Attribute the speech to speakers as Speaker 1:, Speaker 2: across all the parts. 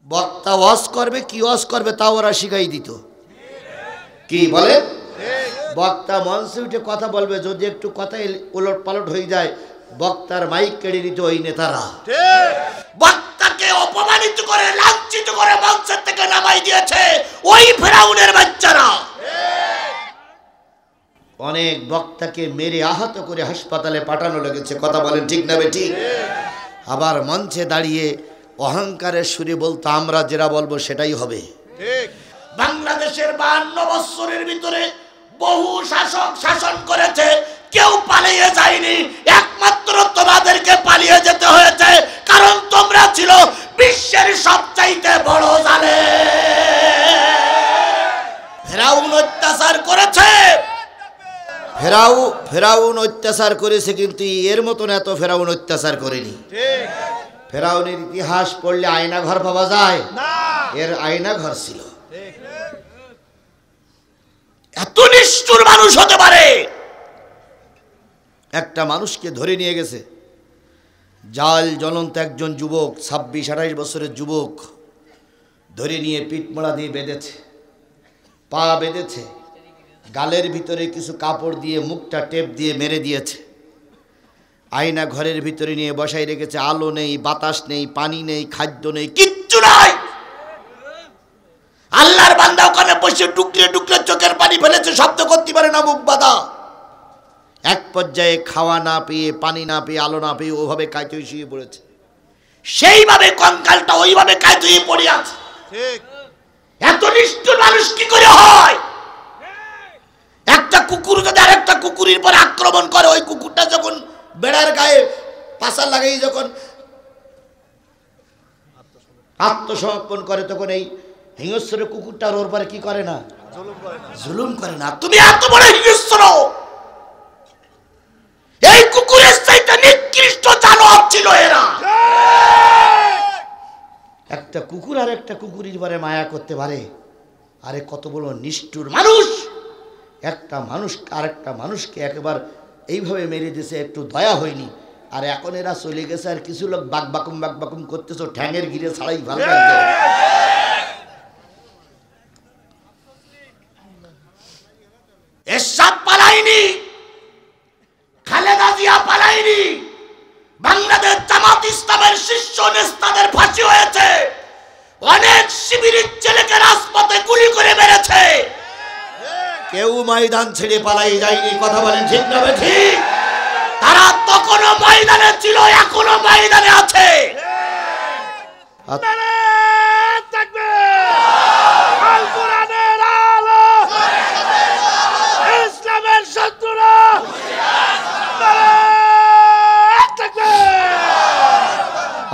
Speaker 1: বক্তা ওয়াজ করবে, কি ওয়াজ করবে তাও ওরা শিখাই দিত। কি বলে? বক্তা মঞ্চে উঠে কথা বলবে, যদি একটু কথা উলট পালট হয়ে যায় বক্তার মাইক কেড়ে নিত ওই নেতারা। বক্তাকে অপমানিত করে লাঞ্ছিত করে মঞ্চের থেকে নামাই দিয়েছে ওই ফেরাউনের বাচ্চারা। অনেক বক্তাকে মেরে আহত করে হাসপাতালে পাঠানো লেগেছে। কথা বলেন ঠিক না বেঠিক? আবার মঞ্চে দাঁড়িয়ে অহংকারের সুরে বলতো, আমরা যেটা বলবো সেটাই হবে। বাংলাদেশের 52 বছরের ভিতরে বহু শাসক শাসন করেছে, কেউ পালিয়ে যায়নি, একমাত্র তোমাদেরকে পালিয়ে যেতে হয়েছে, কারণ তোমরা ছিল বিশ্বের সবচাইতে বড় জালেম। ফেরাউন অত্যাচার করেছে, ফেরাউন অত্যাচার করেছে, কিন্তু এর মতন এত ফেরাউন অত্যাচার করেনি। ফেরাউনের ইতিহাস পড়লে আয়না ঘর পাওয়া যায় না, এর আয়না ঘর ছিল। এত নিষ্ঠুর মানুষ হতে পারে? একটা মানুষকে ধরে নিয়ে গেছে, জাল জ্বলন্ত একজন যুবক, 26-28 বছরের যুবক, ধরে নিয়ে পিঠমোড়া দিয়ে বেঁধেছে, পা বেঁধেছে, গালের ভিতরে কিছু কাপড় দিয়ে মুখটা টেপ দিয়ে মেরে দিয়েছে, আয়না ঘরের ভিতরে নিয়ে বসাই রেখেছে। আলো নেই, বাতাস নেই, পানি নেই, খাদ্য নেই, কিচ্ছু নাই। আল্লাহর বান্দা ওখানে বসে টুকরে টুকরে চোখের পানি ফেলেছে, শব্দ করতে পারে না, মুখ বাঁধা। এক পর্যায়ে খাওয়া না পেয়ে, পানি না পেয়ে, আলো না পেয়ে ওভাবে কায়তে শুয়ে পড়েছে। সেইভাবে কঙ্কালটা ওইভাবে কায়তে পড়ে আছে। এত নিষ্ঠুর মানুষ কি করে হয়? একটা কুকুর যদি আরেকটা কুকুরের পর আক্রমণ করে, ওই কুকুরটা যখন বেড়ার গায়ে পাশা লাগাই যখন আত্মসমর্পণ করে, তখন এই হিংস্র কুকুরটা ওর পরে কি করে না? জুলুম করে না। তুমি এত বড় হিংস্র, এই কুকুরের চাইতে নিকৃষ্ট জানোয়ার ছিল এরা। একটা কুকুর আর একটা কুকুরের পরে মায়া করতে পারে? আরে কত বড় নিষ্ঠুর মানুষ! একটা মানুষ আরেকটা মানুষকে একেবারে এইভাবে মেরে দিয়েছে, একটু দয়া হয়নি। আর এখন এরা চলে গেছে, আর কিছু লোক বাকবাকুম করতেছে, ঠ্যাঙের ঘিরে ছাড়াই ভালো লাগছে। এরশাদ পালাইনি, খালেদা জিয়া পালাইনি, বাংলাদেশ জামাত ইসলামের শীর্ষ নেতাদের ফাঁসি হয়েছে, অনেক শিবিরের ছেলেকে রাজপথে গুলি করে মেরেছে, কেউ ময়দান ছেড়ে পালাই যায়নি। কথা বলেন ঠিক না ঠিক? তারা তখনও ময়দানে ছিল, এখনো ময়দানে আছে।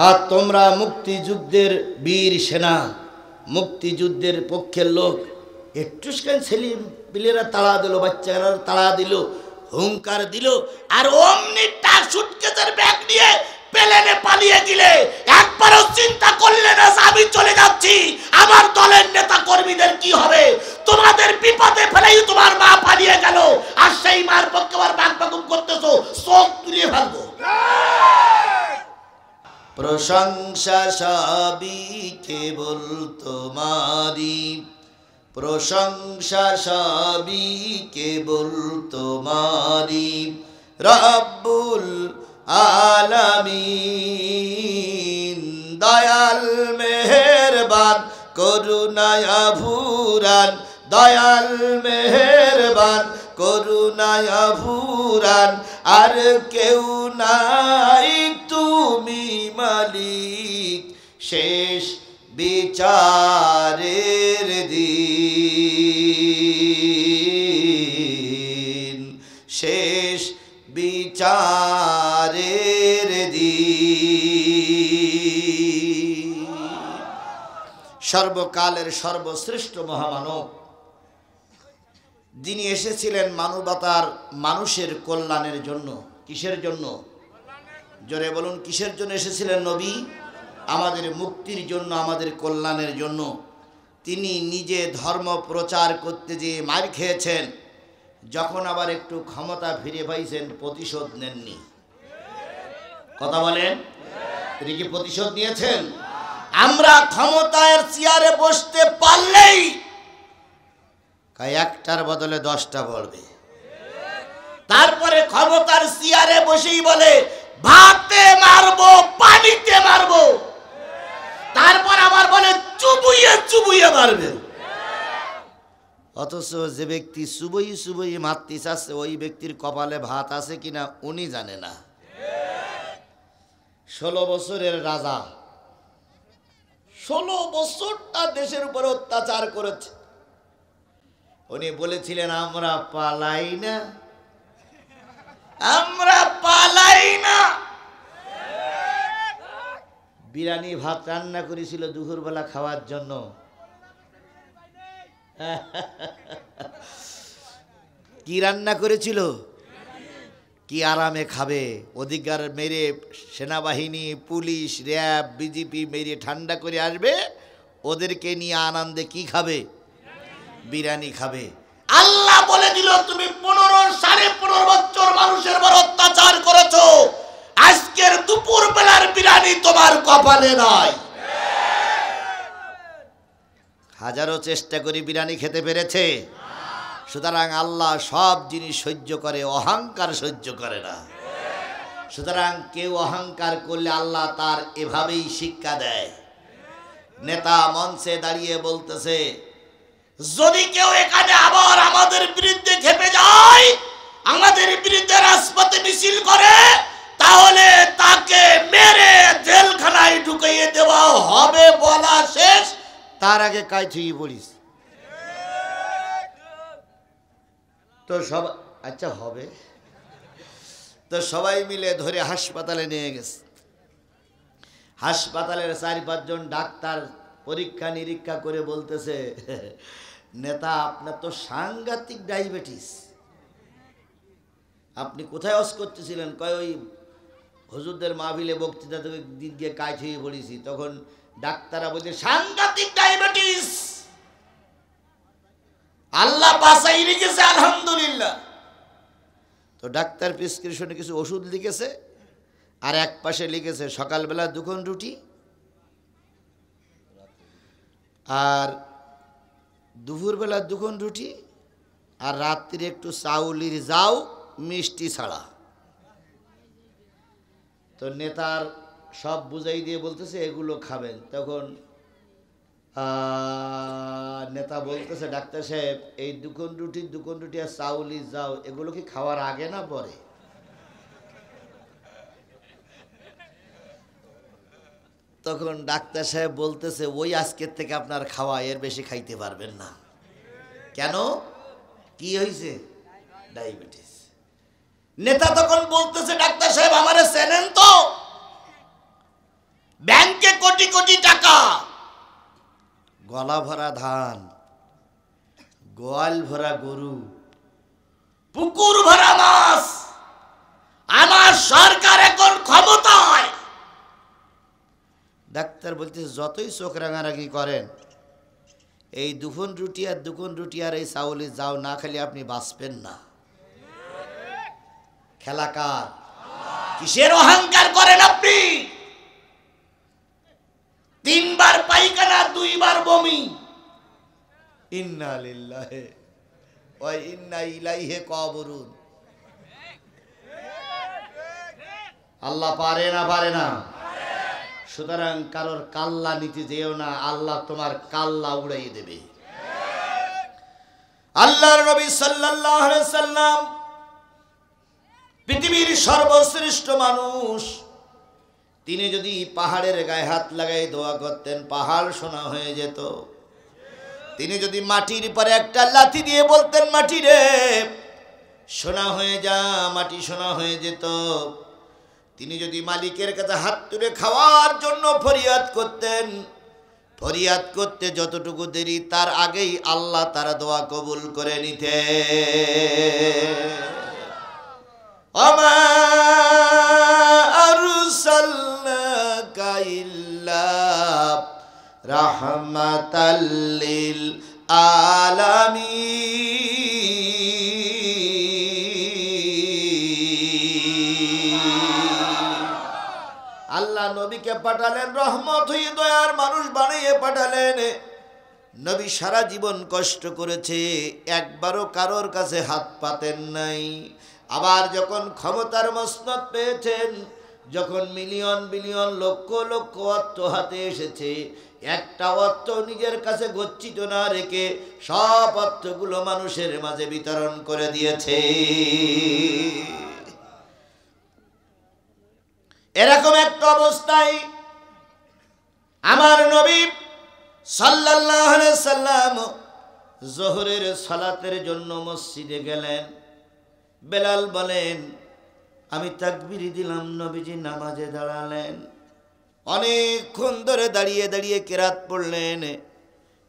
Speaker 1: আর তোমরা মুক্তিযুদ্ধের বীর সেনা, মুক্তিযুদ্ধের পক্ষের লোক, একটুখান ছেলে পিলেরা তাড়া দিল, বাচ্চারা তাড়া দিল, হুঙ্কার দিল, আর অমনি টাক সুটকেসের ব্যাগ নিয়ে প্লেনে পালিয়ে গেলে একবারও চিন্তা করলে না আমি চলে যাচ্ছি, আমার দলের নেতা কর্মীদের কি হবে? তোমাদের বিপদে ফেলেই তোমার মা পালিয়ে গেল, আর সেই মার পক্ষে আবার বাকবাকুম করতেছো, চোখ তুলিয়ে ফেলবো। প্রশংসা সবই কেবল তোমারই, প্রশংসা সবই কেবল তোমারই, রব্বুল আলামিন। দয়াল মেহেরবান করুণায় ভুরান, দয়াল মেহেরবান করুণায় ভুরান, আর কেউ নাই তুমি মালিক শেষ বিচারের দিন, শেষ বিচারের দিন। সর্বকালের সর্বশ্রেষ্ঠ মহামানব যিনি এসেছিলেন মানবতার মানুষের কল্যাণের জন্য। কিসের জন্য? জোরে বলুন, কিসের জন্য এসেছিলেন নবী? আমাদের মুক্তির জন্য, আমাদের কল্যাণের জন্য। তিনি নিজে ধর্ম প্রচার করতে যেয়ে মার খেয়েছেন, যখন আবার একটু ক্ষমতা ফিরে পাইছেন প্রতিশোধ নেননি। কথা বলেন, তিনি কি প্রতিশোধ নিয়েছেন? আমরা ক্ষমতার চেয়ারে বসতে পারলেই একটার বদলে 10টা পড়বে। তারপরে ক্ষমতার চেয়ারে বসেই বলে ভাতে মারবো, পানিতে মারবো, তারপর আবার বলে চুবুইয়ে চুবুইয়ে মারবে। অথচ যে ব্যক্তি চুবুই চুবুই মারতে চাচ্ছে ওই ব্যক্তির কপালে ভাত আছে কিনা উনি জানে না। 16 বছরের রাজা 16 বছরটা দেশের উপর অত্যাচার করেছে। উনি বলেছিলেন আমরা পালাই না, আমরা পালাই না। বিরিয়ানি ভাত রান্না করেছিল দুপুরবেলা খাওয়ার জন্য। কি রান্না করেছিল? কি আরামে খাবে? অধিকার মেরে সেনাবাহিনী, পুলিশ, র্যাব, বিজেপি মেরে ঠান্ডা করে আসবে, ওদেরকে নিয়ে আনন্দে কি খাবে? বিরিয়ানি খাবে। আল্লাহ বলে দিল তুমি 15.5 বছর মানুষের উপর অত্যাচার করেছো, আজকের দুপুর বেলার বিরিয়ানি তোমার কপালে নাই। হাজারো চেষ্টা করে বিরিয়ানি খেতে পেরেছে। সুতরাং আল্লাহ সব জিনিস সহ্য করে, অহংকার সহ্য করে না। সুতরাং কেউ অহংকার করলে আল্লাহ তার এভাবেই শিক্ষা দেয়। নেতা মঞ্চে দাঁড়িয়ে বলতেছে যদি কেউ এখানে আবার আমাদের বিরুদ্ধে খেপে যায়, আমাদের বিরুদ্ধে রাজপথে মিছিল করে, তাহলে তাকে মেরে জেলখানায় ঢুকিয়ে দেওয়া হবে। বলা শেষ, তার আগে কাইথুই পড়িস তো সব আচ্ছা হবে তো সবাই মিলে ধরে হাসপাতালে নিয়ে গেছে। হাসপাতালের 4-5 জন ডাক্তার পরীক্ষা নিরীক্ষা করে বলতেছে নেতা আপনার তো সাংঘাতিক ডায়াবেটিস, আপনি কোথায় অস করতেছিলেন? কয় ওই হুজুরদের মাহফিলে বক্তৃতা থেকে দিক দিয়ে কাজ হয়ে পড়েছি। তখন ডাক্তাররা বলছে সাংঘাতিক ডায়াবেটিস, আল্লাহ বাঁচাই রেখেছে আলহামদুলিল্লাহ। তো ডাক্তার প্রেসক্রিপশনে কিছু ওষুধ লিখেছে, আর এক পাশে লিখেছে সকালবেলা 2 কোণ রুটি, আর দুপুরবেলা 2 কোণ রুটি, আর রাত্রিরে একটু চাউলির যাও মিষ্টি ছাড়া। তো নেতার সব বুঝাই দিয়ে বলতেছে এগুলো খাবেন। তখন নেতা বলতেছে ডাক্তার সাহেব এই 2 কোণ রুটি আর চাউলি যাও এগুলো কি খাওয়ার আগে না পরে? তখন ডাক্তার সাহেব বলতেছে ওই আজকের থেকে আপনার খাওয়া, এর বেশি খাইতে পারবেন না। কেন? কি হয়েছে? ডায়াবেটিস। নেতা তখন বলতেছে ডাক্তার সাহেব আমারে চেনেন তো? ব্যাংকে কোটি কোটি টাকা, গলা ভরা ধান, গোয়াল ভরা গরু, পুকুর ভরা মাছ, আমার সরকার এখন ক্ষমতায়। ডাক্তার বলতেছে যতই চোখ রাঙারাঙি করেন, এই 2 কোণ রুটি আর এই চাউলে যাও না খেলে আপনি বাঁচবেন না। খেলা কার? কিসের অহংকার করেন আপনি? 3 বার পায়খানা, 2 বার বমি। ইন্না লিল্লাহি ওয়া ইন্না ইলাইহি কাবুরুন। আল্লাহ পারে না? পারে না? সুতরাং কারোর কাল্লা নিতে যেও না, আল্লাহ তোমার কাল্লা উড়াইয়ে দেবে। আল্লাহর নবী সাল্লাল্লাহু আলাইহি সাল্লাম পৃথিবীর সর্বশ্রেষ্ঠ মানুষ। তিনি যদি পাহাড়ের গায়ে হাত লাগাই দোয়া করতেন পাহাড় সোনা হয়ে যেত। তিনি যদি মাটির পরে একটা লাথি দিয়ে বলতেন মাটি রে সোনা হয়ে যা, মাটি সোনা হয়ে যেত। তিনি যদি মালিকের কাছে হাত তুলে খাওয়ার জন্য ফরিয়াদ করতেন, ফরিয়াদ করতে যতটুকু দেরি তার আগেই আল্লাহ তার দোয়া কবুল করে নিতে। ওমা আরসালনাকা ইল্লা রাহমাতাল লিল আলামিন। আল্লাহ নবীকে পাঠালেন, রহমত হয়ে দয়ার মানুষ বানিয়ে পাঠালেন। নবী সারা জীবন কষ্ট করেছে, একবারও কারোর কাছে হাত পাতেন নাই। আবার যখন ক্ষমতার মসনদ পেয়েছেন, যখন মিলিয়ন বিলিয়ন লক্ষ লক্ষ অর্থ হাতে এসেছে, একটা অর্থ নিজের কাছে গচ্ছিত না রেখে সব অর্থগুলো মানুষের মাঝে বিতরণ করে দিয়েছে। এরকম একটা অবস্থায় আমার নবী সাল্লাল্লাহু আলাইহি সাল্লাম যোহরের সালাতের জন্য মসজিদে গেলেন। বেলাল বলেন, আমি তাকবীর দিলাম, নবীজি নামাজে দাঁড়ালেন। অনেকক্ষণ ধরে দাঁড়িয়ে দাঁড়িয়ে কেরাত পড়লেন,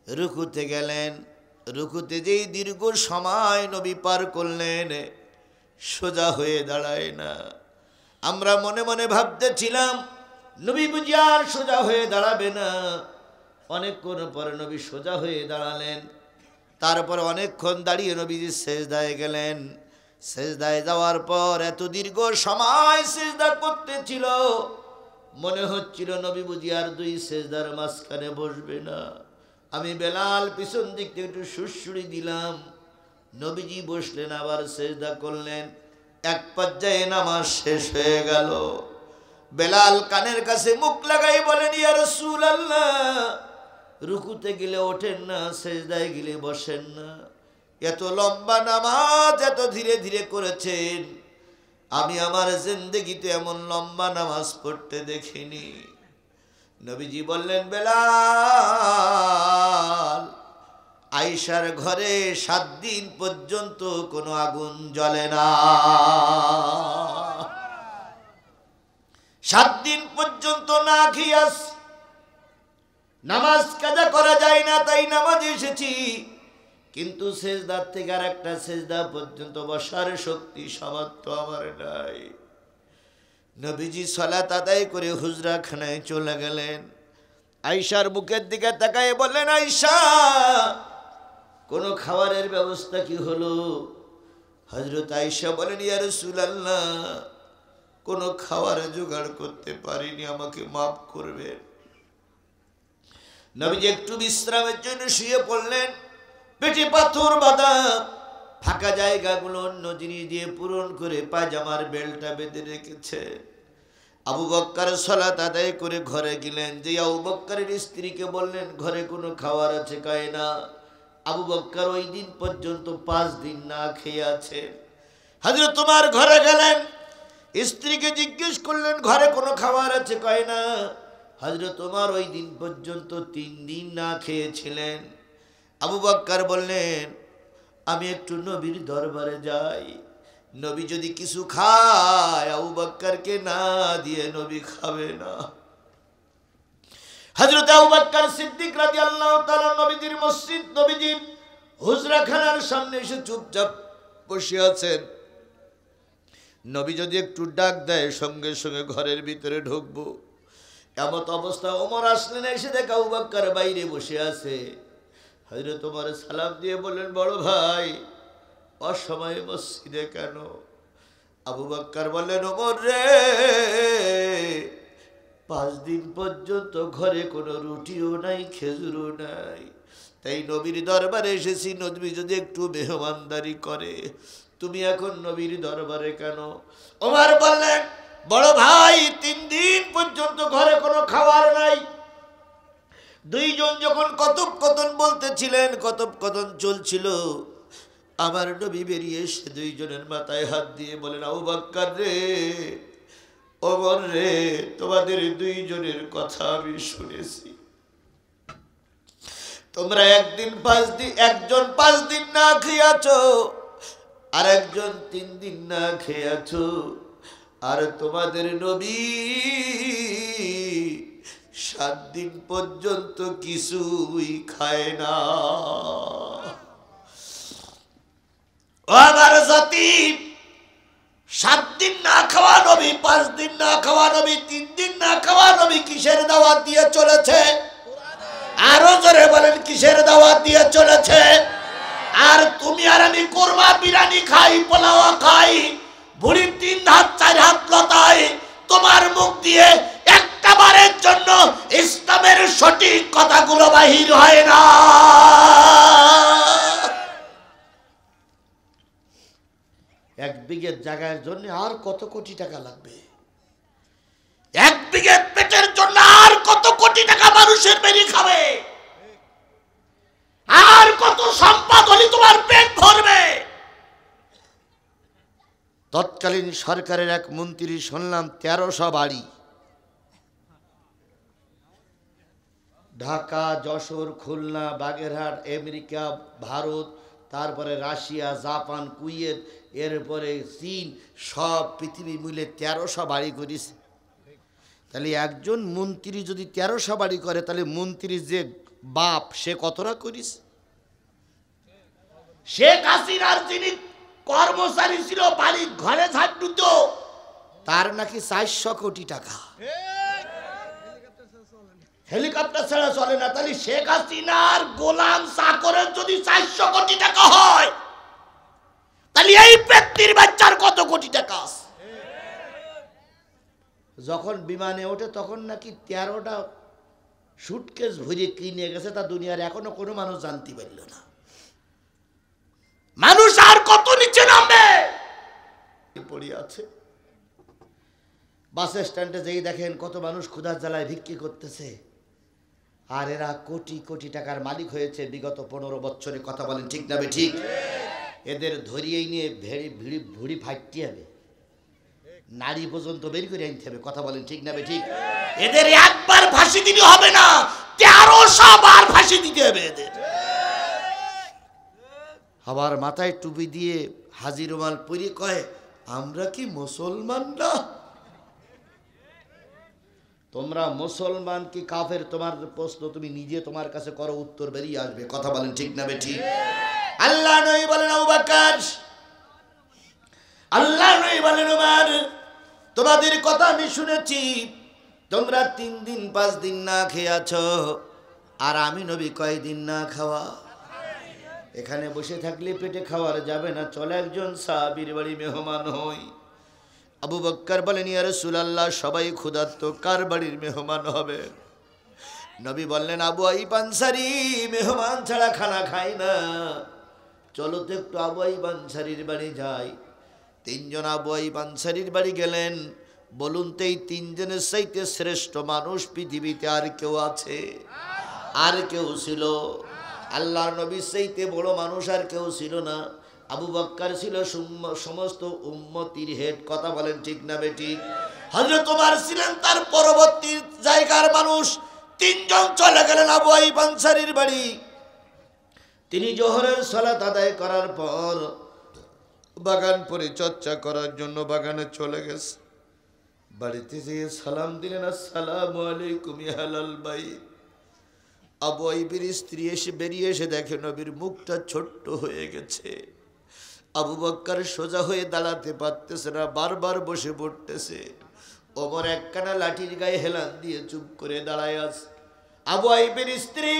Speaker 1: রুকুতে গেলেন। রুকুতে যেই দীর্ঘ সময় নবী পার করলেন, সোজা হয়ে দাঁড়ায় না। আমরা মনে মনে ভাবতেছিলাম নবী বুঝি আর সোজা হয়ে দাঁড়াবে না। অনেকক্ষণ পরে নবী সোজা হয়ে দাঁড়ালেন। তারপর অনেকক্ষণ দাঁড়িয়ে নবীজি সেজদায় গেলেন। সেজদায় যাওয়ার পর এত দীর্ঘ সময় সেজদা করতেছিল, মনে হচ্ছিল নবী বুঝি আর দুই সেজদার মাঝখানে বসবে না। আমি বেলাল পিছন দিক থেকে একটু সুড়সুড়ি দিলাম, নবীজি বসলেন, আবার সেজদা করলেন। এক পর্যায়ে নামাজ শেষ হয়ে গেল। বেলাল কানের কাছে মুখ লাগাই বলেন, ইয়া রাসূলুল্লাহ, রুকুতে গেলে ওঠেন না, সেজদায় গেলে বসেন না। এত লম্বা নামাজ এত ধীরে ধীরে করেছেন, আমি আমার জিন্দেগিতে এমন লম্বা নামাজ পড়তে দেখিনি। নবীজি বললেন, বেলাল, আয়েশার ঘরে 7 দিন পর্যন্ত কোনো আগুন জ্বলে না। 7 দিন পর্যন্ত না খেয়ে নামাজ কাজা করা যায় না, তাই নামাজ এসেছি। কিন্তু সেজদার থেকে আর একটা সেজদা পর্যন্ত বসার শক্তি সামর্থ্য আমার নাই। নবীজি সালাত আদায় করে হুজরাখানায় চলে গেলেন। আয়েশার বুকের দিকে তাকায় বললেন, আয়েশা, কোনো খাবারের ব্যবস্থা কি হলো? হযরত আয়েশা বলেন, ইয়া রাসূলুল্লাহ, কোনো খাবার জোগাড় করতে পারিনি, আমাকে মাফ করবেন। নবীজি একটু বিশ্রামের জন্য শুয়ে পড়লেন। পেটে পাথর বাঁধা, ফাঁকা জায়গাগুলো অন্য জিনিস দিয়ে পূরণ করে পায়জামার বেল্টটা বেঁধে রেখেছে। আবু বক্কর সালাত আদায় করে ঘরে গেলেন। যে আবু বক্করের স্ত্রীকে বললেন, ঘরে কোনো খাবার আছে? কয় না। আবু বক্কর ওই দিন পর্যন্ত 5 দিন না খেয়ে আছে। হযরত তোমার ঘরে গেলেন, স্ত্রীকে জিজ্ঞেস করলেন, ঘরে কোনো খাবার আছে? কয় না। হযরত তোমার ওই দিন পর্যন্ত 3 দিন না খেয়েছিলেন। আবু বক্কর বললেন, আমি একটু নবীর দরবারে যাই, নবী যদি কিছু খায় আবু বক্করকে না দিয়ে নবী খাবে না। হযরত আবু বক্কর সিদ্দিক রাদিয়াল্লাহু তাআলা নবীজির মসজিদ, নবীজির হুজরাখানার সামনে এসে চুপচাপ বসে আছেন। নবী যদি একটু ডাক দেয় সঙ্গে সঙ্গে ঘরের ভিতরে ঢুকবো। এমত অবস্থা ওমর আসলেন, এসে দেখে আবু বক্কর বাইরে বসে আছে। হযরত ওমর সালাম দিয়ে বললেন, বড় ভাই, অসময়ে মসজিদে কেন? আবু বক্কর বললেন, ওমর রে, 5 দিন পর্যন্ত ঘরে কোনো রুটিও নাই, খেজুরও নাই, তাই নবীর দরবারে এসেছি, নবী যদি একটু মেহমানদারি করে। তুমি এখন নবীর দরবারে কেন? ওমর বললেন, বড় ভাই, 3 দিন পর্যন্ত ঘরে কোনো খাবার নাই। 2 জন যখন কথোপকথন বলতেছিলেন, কথোপকথন চলছিল, আমার নবী বেরিয়ে এসে 2 জনের মাথায় হাত দিয়ে বলেন, আবু বক্কর রে, ওমর রে, তোমাদের 2 জনের কথা আমি শুনেছি। তোমরা একজন 5 দিন না খেয়ে আছো, আর একজন 3 দিন না খেয়ে আছো। আর তোমাদের নবী 7 দিন পর্যন্ত কিছুই খায় না। ও আমার জাতি, 7 দিন না খাওয়া নবী, 5 দিন না খাওয়া নবী, 3 দিন না খাওয়া নবী কিসের দাওয়াত দিয়ে চলেছে? আরো জোরে বলেন, কিসের দাওয়াত দিয়ে চলেছে? আর তুমি আর আমি কোরমা বিরিয়ানি খাই, পোলাও খাই, বুড়ি 3 হাত 4 হাত লতায়, তোমার মুখ দিয়ে একটা একটা বারের জন্য ইসলামের সঠিক কথাগুলো বাহির হয় না। এক বিঘে জায়গার জন্য আর কত কোটি টাকা লাগবে? এক বিঘে পেটের জন্য আর কত কোটি টাকা মানুষের মেরে খাবে? আর কত সম্পদ হলে তোমার পেট ভরবে? তৎকালীন সরকারের এক মন্ত্রী শুনলাম 1300 বাড়ি, ঢাকা, যশোর, খুলনা, বাগেরহাট, আমেরিকা, ভারত, তারপরে রাশিয়া, জাপান, কুয়েত, এরপরে চীন, সব পৃথিবী মিলে 1300 বাড়ি করেছে। তাহলে একজন মন্ত্রী যদি 1300 বাড়ি করে, তাহলে মন্ত্রীর যে বাপ সে কতটা করিস? শেখ হাসিনার যিনি কর্মচারী ছিল বাড়ি ঘরে ঝাড়, তার নাকি 400 কোটি টাকা। হেলিকপ্টার ছাড়া চলে না। তাহলে শেখ হাসিনার গোলাম চাকরের যদি 400 কোটি টাকা হয়, তাহলে এই ব্যক্তির বাচ্চার কত কোটি টাকা? যখন বিমানে ওঠে তখন নাকি 13টা সুটকেস ভরে কিনে গেছে, তা দুনিয়ার এখনো কোনো মানুষ জানতে পারল না। মানুষ আর কত নিচে নামবে পড়ে আছে। বাস স্ট্যান্ডে যেই দেখেন কত মানুষ ক্ষুধার জ্বালায় ভিক্ষি করতেছে, আর এরা কোটি কোটি টাকার মালিক হয়েছে বিগত 15 বছরে। কথা বলেন ঠিক না ঠিক? এদের ধরিয়েই নিয়ে ভুড়ি ফাটতে হবে, নারী পর্যন্ত বের করে আনতে হবে। কথা বলেন ঠিক না ঠিক? এদের একবার ফাঁসি দিতে হবে না, 1300 বার ফাঁসি দিতে হবে এদের। আবার মাথায় টুপি দিয়ে হাজি রুমাল পরে কয়, আমরা কি মুসলমান না? তোমরা মুসলমান কি কাফের? তোমার প্রশ্ন তুমি নিজে তোমার কাছে করো, উত্তর বেরিয়ে আসবে। কথা বলেন ঠিক না ঠিক? আল্লাহ নবী বলেন আবু বকর, আল্লাহ নবী বলেন ওমর, তোমাদের কথা আমি শুনেছি, তোমরা 3 দিন 5 দিন না খেয়ে আছো, আর আমি নবী কয়দিন না খাওয়া? এখানে বসে থাকলে পেটে খাওয়ার যাবে না, চলে একজন সাহাবীর বাড়ি মেহমান হই। আবু বকর বলেন, ইয়া রাসূলুল্লাহ, সবাই ক্ষুধার্ত, কার বাড়ির মেহমান হবে? নবী বললেন, আবু আইয়ুব আনসারী মেহমান ছাড়া খানা খায় না, চলো তো একটু আবু আইয়ুব আনসারীর বাড়ি যাই। 3 জন আবু আইয়ুব আনসারীর বাড়ি গেলেন। বলুন তো এই 3 জনের চাইতে শ্রেষ্ঠ মানুষ পৃথিবীতে আর কেউ আছে? আর কেউ ছিল? আল্লাহর নবীর চাইতে বড় মানুষ আর কেউ ছিল না। আবু বকর ছিল সমস্ত উম্মতির হেড। কথা বলেন ঠিক না বেঠিক? হযরত ওমর ছিলেন তার পরবর্তী জায়গার মানুষ। 3 জন চলে গেলেন আবু আইয়ুব আনসারীর বাড়ি। তিনি জোহরের সালাত আদায় করার পর বাগান পরিচর্যা করার জন্য বাগানে চলে গেছে। বাড়িতে যেয়ে সালাম দিলেন, আসসালামু আলাইকুম ইয়া আহলাল বাইত। আবু আইয়ুবের স্ত্রী এসে বেরিয়ে এসে দেখে নবীর মুখটা ছোট্ট হয়ে গেছে। আবু বকর সোজা হয়ে দাঁড়াতে পারতেছে না, বারবার বসে পড়তেছে। ওমর একখানা লাঠির গায়ে হেলান দিয়ে চুপ করে দাঁড়ায় আছে। আবু আইয়ুবের স্ত্রী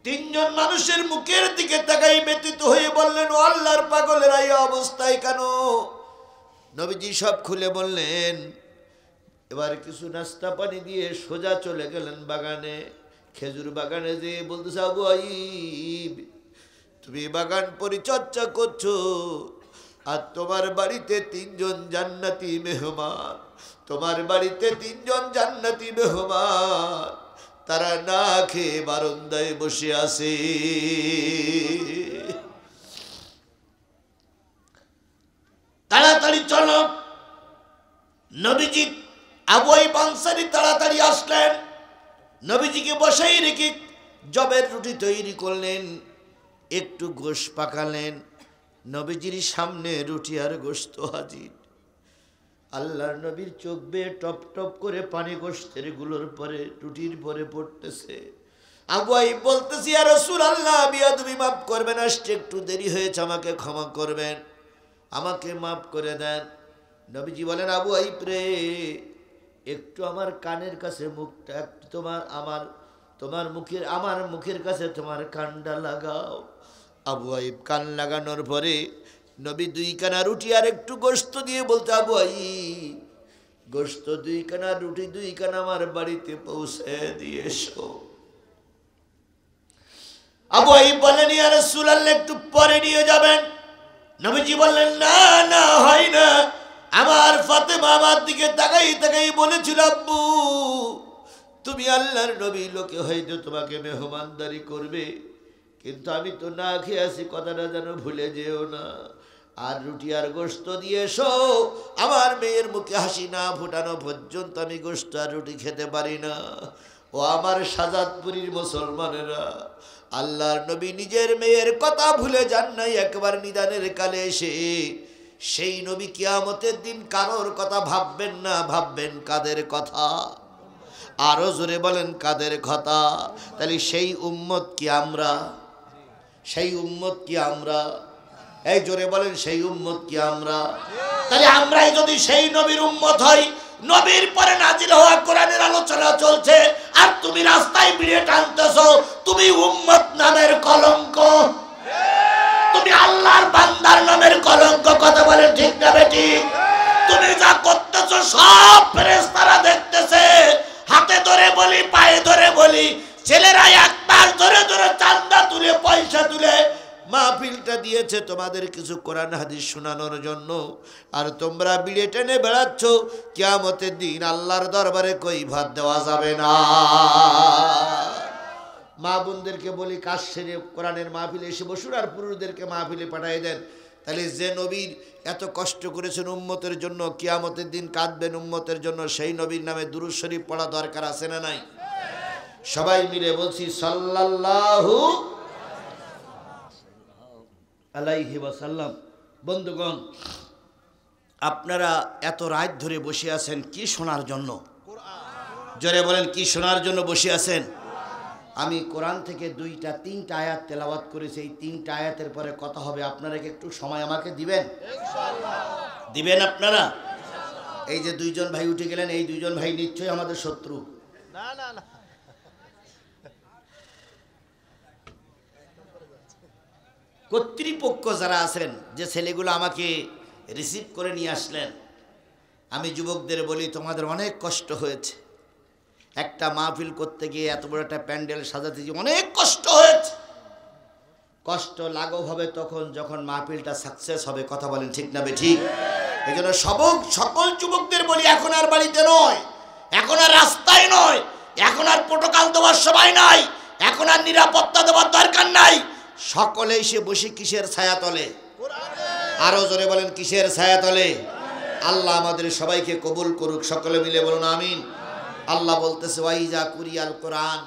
Speaker 1: 3 জন মানুষের মুখের দিকে তাকাই ব্যতীত হয়ে বললেন, ও আল্লাহর পাগলের এই অবস্থায় কেন? নবীজি সব খুলে বললেন। এবার কিছু নাস্তা পানি দিয়ে সোজা চলে গেলেন বাগানে। খেজুর বাগানে যে বলতেছে, আবু আইয়ুব, তুমি বাগান পরিচর্যা করছো, আর তোমার বাড়িতে 3 জন জান্নাতি মেহমান, তোমার বাড়িতে 3 জন জান্নাতি মেহমান, তারা না খেয়ে বারান্দায় বসে আছে। তাড়াতাড়ি চলো। নবীজি আবু আইয়ুব আনসারী তাড়াতাড়ি আসলেন। নবীজিকে বসাই রেখে জবের রুটি তৈরি করলেন, একটু গোশত পাকালেন। নবীজির সামনে রুটি আর গোশত হাজির। আল্লাহর নবীর চোখ বেয়ে টপ টপ করে পানি গোশতের গুলোর পরে রুটির পরে পড়তেছে। আবু আইয়ুব বলতেছি, ইয়া রাসূলুল্লাহ, বিয়াদবি মাফ করবেন, আসতে একটু দেরি হয়েছে, আমাকে ক্ষমা করবেন, আমাকে মাফ করে দেন। নবীজি বলেন, আবু আইয়ুব রে, একটু আমার কানের কাছে মুখটা, একটু আমার মুখের কাছে তোমার কানটা লাগাও। আবু আইয়ুব কান লাগানোর পরে নবী 2 কানা রুটি আর একটু গোশত দিয়ে বলতে, আবু আইয়ুব, গোশত 2 কানা, রুটি 2 কানা আমার বাড়িতে পৌঁছে দিয়ে এসো। আবু আইয়ুব বলেন, ইয়া রাসূলুল্লাহ একটু পরে নিয়ে যাবেন। নবীজি বললেন, না না, হয় না। আমার ফাতেমা আমার দিকে তাকাই তাকাই বলেছিল, আব্বু তুমি আল্লাহর নবী, লোকে হয়তো তোমাকে মেহমানদারি করবে, কিন্তু আমি তো না খেয়ে আছি, কথাটা যেন ভুলে যেও না। আর রুটি আর গোশত দিয়ে এসো, আমার মেয়ের মুখে হাসি না ফুটানো পর্যন্ত আমি গোশত আর রুটি খেতে পারি না। ও আমার শাহজাদপুরীর মুসলমানেরা, আল্লাহর নবী নিজের মেয়ের কথা ভুলে যান নাই। একবার নিদানের কালে এসে সেই নবী কিয়ামতের দিন কারোর কথা ভাববেন না, ভাববেন কাদের কথা? আরো জোরে বলেন কাদের কথা? তাহলে সেই উম্মত কি আমরা? সেই উম্মত কি আমরা? এই জোরে বলেন, সেই উম্মত কি আমরা? তাহলে আমরাই যদি সেই নবীর উম্মত হই, নবীর পরে নাজিল হওয়া কোরআনের আলোচনা চলছে, আর তুমি রাস্তায় বিড়ে টানতেছো, তুমি উম্মত নামের কলঙ্ক, তুমি আল্লাহর বান্দার নামের কলঙ্ক। কথা বলেন ঠিক না বেঠিক? তুমি যা করতেছো সব ফেরেশতারা দেখতেছে। হাতে ধরে বলি, পায়ে ধরে বলি, ছেলেরা এক মাস ধরে ধরে চান্দা তুলে, পয়সা তুলে মাহফিলটা দিয়েছে তোমাদের কিছু কোরআন হাদিস শোনানোর জন্য, আর তোমরা বিড়ে টেনে বেড়াচ্ছ। কিয়ামতের দিন আল্লাহর দরবারে কই ভাত দেওয়া যাবে না। মা বোনদেরকে বলি, কাজ সেরে কোরআনের মাহফিলে এসে বসুন, আর পুরুষদেরকে মাহফিলে পাঠিয়ে দেন। তাহলে যে নবীর এত কষ্ট করেছেন উম্মতের জন্য, কিয়ামতের দিন কাঁদবেন উম্মতের জন্য, সেই নবীর নামে দুরূদ শরীফ পড়া দরকার আছে না নাই? সবাই মিলে বলছি সাল্লাল্লাহু আলাইহি ওয়াসাল্লাম। বন্ধুগণ, আপনারা এত রাত ধরে বসে আছেন কি শোনার জন্য? জোরে বলেন, কি শোনার জন্য বসে আছেন? আমি কোরআন থেকে 2-3টা আয়াত তেলাওয়াত করেছি। এই 3টা আয়াতের পরে কথা হবে। আপনারা কি একটু সময় আমাকে দিবেন? ইনশাআল্লাহ দিবেন আপনারা? এই যে 2জন ভাই উঠে গেলেন, এই 2জন ভাই নিশ্চয়ই আমাদের শত্রু। না না না, কর্তৃপক্ষ যারা আছেন, যে ছেলেগুলো আমাকে রিসিভ করে নিয়ে আসলেন, আমি যুবকদের বলি, তোমাদের অনেক কষ্ট হয়েছে। একটা মাহফিল করতে গিয়ে এত বড় একটা প্যান্ডেল সাজাতে গিয়ে অনেক কষ্ট হয়েছে। কষ্ট লাঘব হবে তখন যখন মাহফিলটা সাকসেস হবে। কথা বলেন ঠিক না বেঠিক? এই জন্য সকল যুবকদের বলি, এখন আর বাড়িতে নয়, এখন আর রাস্তায় নয়, এখন আর প্রোটোকল দেওয়ার সময় নাই, এখন আর নিরাপত্তা দেওয়ার দরকার নাই। সকলে এসে বসে কিসের ছায়াতলে? আরো জোরে বলেন, কিসের ছায়াতলে? আল্লাহ আমাদের সবাইকে কবুল করুক। সকলে মিলে বলুন আমিন। আল্লাহ বলতেছে, ওয়াইজা কুরিয়াল কোরআন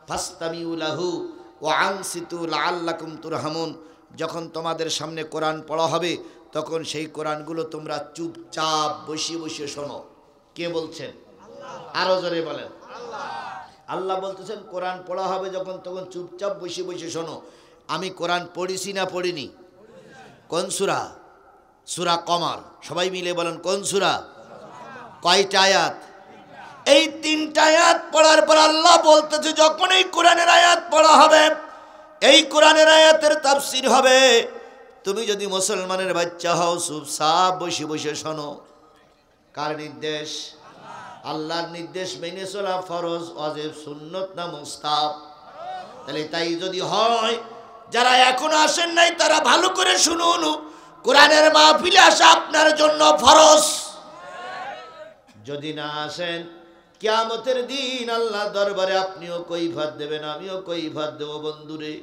Speaker 1: ফাসতামিউ লাহু ওয়া আনসিতু লাআল্লাকুম তুরহামুন। যখন তোমাদের সামনে কোরআন পড়া হবে, তখন সেই কোরআনগুলো তোমরা চুপচাপ বসে বসে শোনো। কে বলছেন? আরো জোরে বলেন। আল্লাহ বলতেছেন, কোরআন পড়া হবে যখন, তখন চুপচাপ বসে বসে শোনো। আমি কোরআন পড়িছি না পড়িনি? কোন সূরা? সূরা কমার। সবাই মিলে বলেন, কোন সূরা? কয়টা আয়াত? এই 3টা আয়াত পড়ার পর আল্লাহ বলতেছে, যখন এই কোরআনের আয়াত পড়া হবে, এই কোরআনের আয়াতের তাফসীর হবে, তুমি যদি মুসলমানের বাচ্চা হও, চুপচাপ বসে বসে শোনো। কার নির্দেশ? আল্লাহর নির্দেশ মেনে চলা ফরজ, ওয়াজিব, সুন্নত না মুস্তাহাব? তাহলে তাই যদি হয়, যারা এখনো আসেন নাই তারা ভালো করে শুনুন, কোরআনের মাহফিলে আসা আপনার জন্য ফরজ। যদি না আসেন, কিয়ামতের দিন আল্লাহ দরবারে আপনিও কৈফিয়ত দেবেন, আমিও কৈফিয়ত দেব। বন্ধুরে,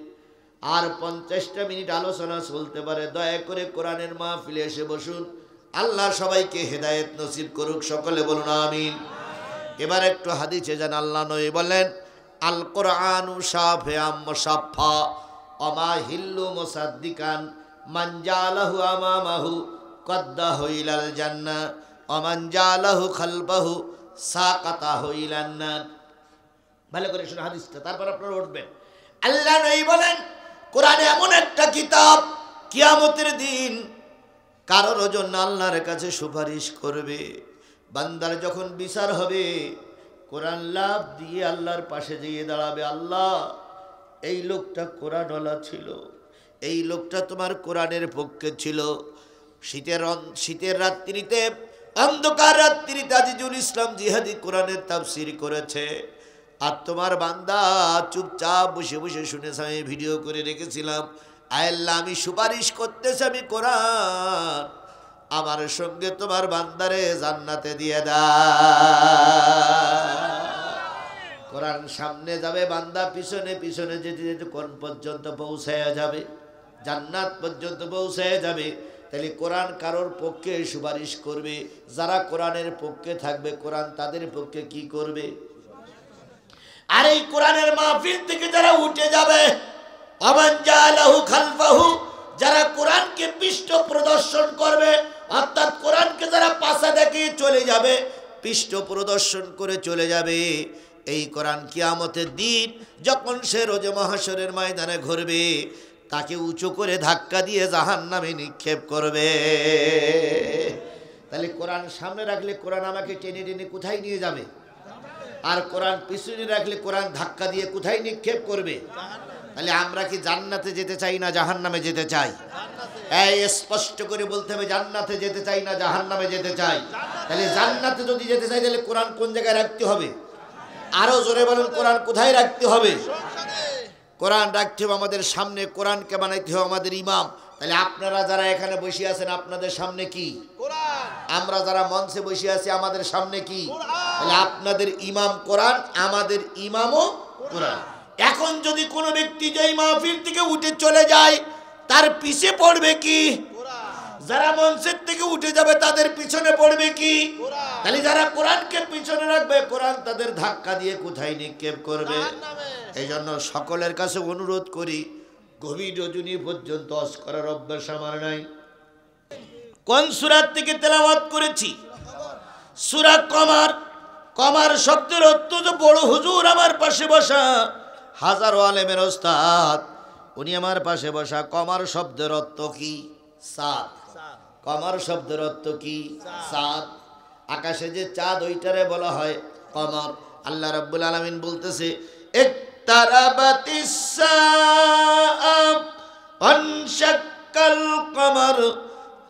Speaker 1: আর 50টা মিনিট আলোচনা চলতে পারে। দয়া করে কোরআনের মাহফিলে এসে বসুন। আল্লাহ সবাইকে হেদায়েত নসিব করুক। সকলে বলুন আমিন। এবার একটু হাদিসে যান। আল্লাহ নবী বলেন, আল কোরআনু শাফিআম মুশাফফা ওমা হিল্লু মুসাদ্দিকান মান জালাহু আমামাহু কদ্দাহু ইলাল জান্নাহ ওয়া মান জালাহু খালফাহু সাকাতাহু ইলান নার। ভালো করে শুনুন হাদিসটা, তারপর আপনারা উঠবেন। আল্লাহ নবী বলেন, কোরআন এমন একটা কিতাব, কিয়ামতের দিন কারোর জন্য আল্লাহর কাছে সুপারিশ করবে। বান্দার যখন বিচার হবে, কোরআন লাভ দিয়ে আল্লাহর পাশে গিয়ে দাঁড়াবে। আল্লাহ, এই লোকটা কোরআনওয়ালা ছিল, এই লোকটা তোমার কোরআনের পক্ষে ছিল। শীতের রাত্রিতে অন্ধকার রাত্রিতে আজিজুল ইসলাম জিহাদি কোরআনের তাফসীর করেছে, আর তোমার বান্দা চুপচাপ বসে বসে শুনেছে। আমি ভিডিও করে রেখেছিলাম। আল্লাহ, আমি সুপারিশ করতেছি, আমি কোরআন আমার সঙ্গে তোমার বান্দারে জান্নাতে দিয়ে দাও। কোরআন সামনে যাবে, বান্দা পিছনে পিছনে যেতে যেতে কোন পর্যন্ত পৌঁছায়া যাবে? জান্নাত পর্যন্ত পৌঁছায়া যাবে। তাহলে কোরআন কারোর পক্ষে সুপারিশ করবে। যারা কোরআনের পক্ষে থাকবে, কোরআন তাদের পক্ষে কি করবে? আর এই কোরআনের মাহফিল থেকে যারা উঠে যাবে, আমান জালাহু খালফাহু, যারা কোরআনকে পৃষ্ঠ প্রদর্শন করবে, অর্থাৎ কোরআনকে যারা পাশে দেখিয়ে চলে যাবে, পৃষ্ঠ প্রদর্শন করে চলে যাবে, এই কোরআন কিয়ামতের দিন যখন সে রোজে মাহশরের ময়দানে ঘুরবে, তাকে উঁচু করে ধাক্কা দিয়ে জাহান্নামে নিক্ষেপ করবে। তাহলে কোরআন সামনে রাখলে কোরআন আমাকে টেনে টেনে কোথায় নিয়ে যাবে? আর কোরআন পিছনে রাখলে কোরআন ধাক্কা দিয়ে কোথায় নিক্ষেপ করবে? তাহলে আমরা কি জান্নাতে যেতে চাই না জাহান্নামে যেতে চাই? এই স্পষ্ট করে বলতে হবে, জান্নাতে যেতে চাই না জাহান্নামে যেতে চাই। তাহলে জান্নাতে যদি যেতে চাই, তাহলে কোরআন কোন জায়গায় রাখতে হবে? আরো জোরে বলুন, কোরআন কোথায় রাখতে হবে? কোরআন রাখতে হবে আমাদের সামনে। কোরআনকে বানাইতে হবে আমাদের ইমাম। তাহলে আপনারা যারা এখানে বসে আছেন, আপনাদের সামনে কি কোরআন? আমরা যারা মঞ্চে বসে আছি, আমাদের সামনে কি? তাহলে আপনাদের ইমাম কোরআন, আমাদের ইমামও কোরআন। এখন যদি কোনো ব্যক্তি যে মাহফিল থেকে উঠে চলে যায়, তার পিছে পড়বে কি? যারা মঞ্চের থেকে উঠে যাবে, তাদের পিছনে পড়বে কি? তাহলে যারা কোরআনকে পিছনে রাখবে, কোরআন তাদের ধাক্কা দিয়ে কোথায় নিক্ষেপ করবে? এই জন্য সকলের কাছে অনুরোধ করি, গভীর রজনী পর্যন্ত ওয়াজ করার অভ্যাস আমার নাই। কোন সূরা থেকে তেলাওয়াত করেছি? সূরা কমার। কমার শব্দের অর্থ তো বড় হুজুর আমার পাশে বসা, হাজারো আলেমের ওস্তাদ, উনি আমার পাশে বসা। কমার শব্দের অর্থ কি? চাঁদ। কমার শব্দের অর্থ কি? চাঁদ। আকাশে যে চাঁদ, ওইটারে বলা হয় কমার। আল্লাহ রাব্বুল আলামিন বলতেছে, ইকতারাবাতিস সাআ ওয়ানশাক্কাল কমার,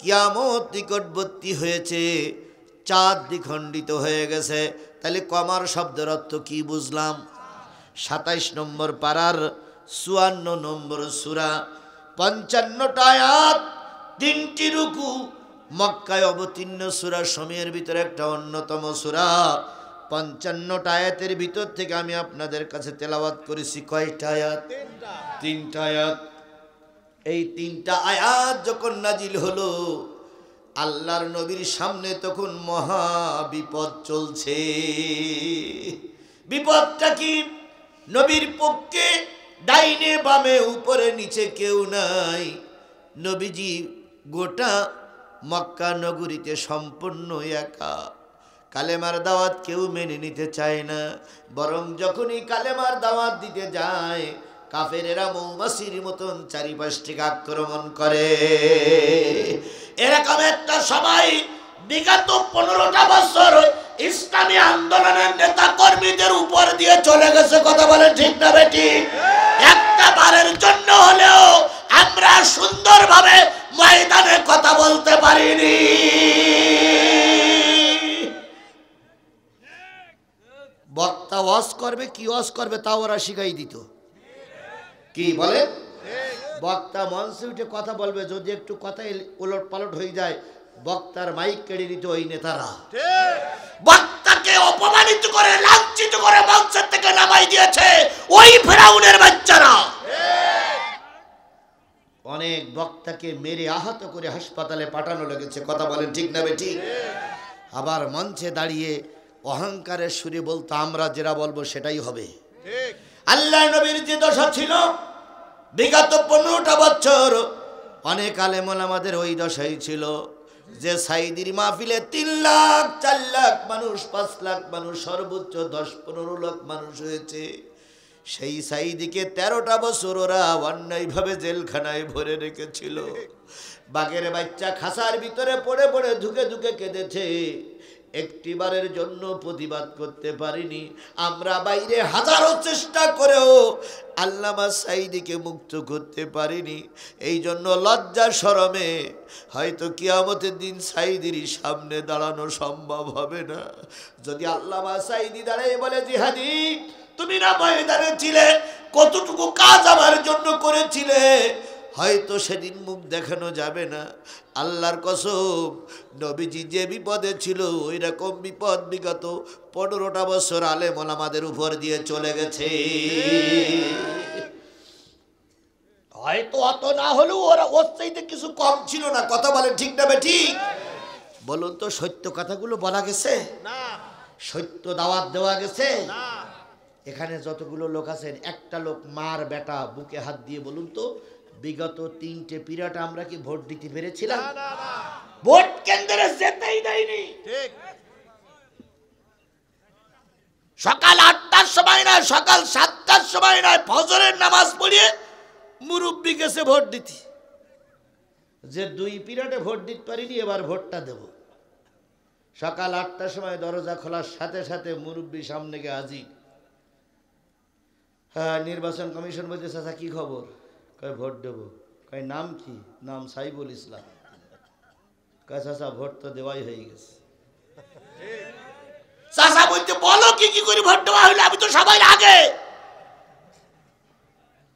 Speaker 1: কিয়ামত নিকটবর্তী হয়েছে, চাঁদ দ্বিখণ্ডিত হয়ে গেছে। তাহলে কমার শব্দের অর্থ কি বুঝলাম? 27 নম্বর পারার 54 নম্বর সূরা, 55টা আয়াত, 3টি রুকু, মক্কায় অবতীর্ণ সূরা সময়ের ভিতরে একটা অন্যতম সূরা। 55টা আয়াতের ভিতর থেকে আমি আপনাদের কাছে তেলাওয়াত করেছি কয়টা আয়াত? 3টা আয়াত। এই 3টা আয়াত যখন নাজিল হলো, আল্লাহর নবীর সামনে তখন মহা বিপদ চলছে। বিপদটা কি? নবীর পক্ষে ডাইনে বামে উপরে নিচে কেউ নাই। নবীজি গোটা মক্কা নগরীতে সম্পূর্ণ একা। কালেমার দাওয়াত কেউ মেনে নিতে চায় না, বরং যখনই কালেমার দাওয়াত দিতে যায়, কাফেরেরা মৌমাছির মতন চারিপাশ থেকে আক্রমণ করে। এরকম একটা সময় বিগত 15টা বছর ইসলামী আন্দোলনের নেতা কর্মীদের উপর দিয়ে চলে গেছে। কথা বলেন ঠিক না বেটি? একটা বারের জন্য হলেও আমরা সুন্দরভাবে ময়দানে কথা বলতে পারিনি। বক্তা ওয়াজ করবে, কি ওয়াজ করবে তাও ওরা শিখাই দিত। কি বলে? বক্তা মঞ্চে উঠে কথা বলবে, যদি একটু কথাই উলট পালট হয়ে যায়, বক্তার মাইক কেড়ে নিত ওই নেতারা। বক্তাকে অপমানিত করে, লাঞ্ছিত করে মঞ্চের থেকে নামাই দিয়েছে ওই ফেরাউনের বাচ্চারা। অনেক বক্তাকে মেরে আহত করে হাসপাতালে পাঠানো লেগেছে। কথা বলেন ঠিক না বেটি? আবার মঞ্চে দাঁড়িয়ে অহংকারের সুরে বলতো, আমরা যেটা বলবো সেটাই হবে। আল্লাহ নবীর যে দশা ছিল বিগত 15টা বছর, অনেক আলেম ওলামাদের ওই দশাই ছিল, যে সাইদির মাহফিলে 3 লাখ 4 লাখ মানুষ, 5 লাখ মানুষ, সর্বোচ্চ 10-15 লাখ মানুষ হয়েছে। সেই সাইদিকে 13টা বছর ওরা অন্যায়ভাবে জেলখানায় ভরে রেখেছিল। বাঘের বাচ্চা খাসার ভিতরে পড়ে পড়ে ধুকে ধুকে কেঁদেছে। একটিবারের জন্য প্রতিবাদ করতে পারিনি। আমরা বাইরে হাজারো চেষ্টা করেও আল্লামা সাঈদীকে মুক্ত করতে পারিনি। এই জন্য লজ্জা শরমে হয়তো কিয়ামতের দিন সাঈদীর সামনে দাঁড়ানো সম্ভব হবে না। যদি আল্লামা সাঈদী দাঁড়ায় বলে, জিহাদি তুমি না ময়দানে ছিলে, কতটুকু কাজ আমার জন্য করেছিলে, হয়তো সেদিন মুখ দেখানো যাবে না। আল্লাহর কসম, নবীজি যে বিপদে ছিল ওই রকম বিপদ বিগত 15টা বছর আলেম ওলামাদের উপর দিয়ে চলে গেছে। হয়তো অত না হলেও ওরা ওর চাইতে কিছু কম ছিল না। কথা বলেন ঠিক না ঠিক? বলুন তো, সত্য কথাগুলো বলা গেছে না? সত্য দাওয়াত দেওয়া গেছে না? এখানে যতগুলো লোক আছেন, একটা লোক মার বেটা বুকে হাত দিয়ে বলুন তো, বিগত 3টে পিরিয়ড আমরা কি ভোট দিতে পেরেছিলাম? ভোট কেন্দ্রে যেতেই দেয়নি। ঠিক। সকাল 8টার সময় নয়, সকাল 7টার সময় নয়, ফজরের নামাজ পড়িয়ে মুরব্বি গেছে ভোট দিতে, যে 2 পিরিয়ডে ভোট দিতে পারিনি, এবার ভোটটা দেব। সকাল 8টার সময় দরজা খোলার সাথে সাথে মুরব্বি সামনে গিয়ে হাজির। হ্যাঁ, নির্বাচন কমিশন বলছে, চাচা কি খবর? কয় ভোট দেব। কয় নাম কি? নাম সাইবুল ইসলাম। কয় চাচা ভোট তো দেওয়াই হয়ে গেছে। চাচা বলতে, বলো কি কি করে ভোট দেওয়া হইলো? আমি তো সবাই আগে,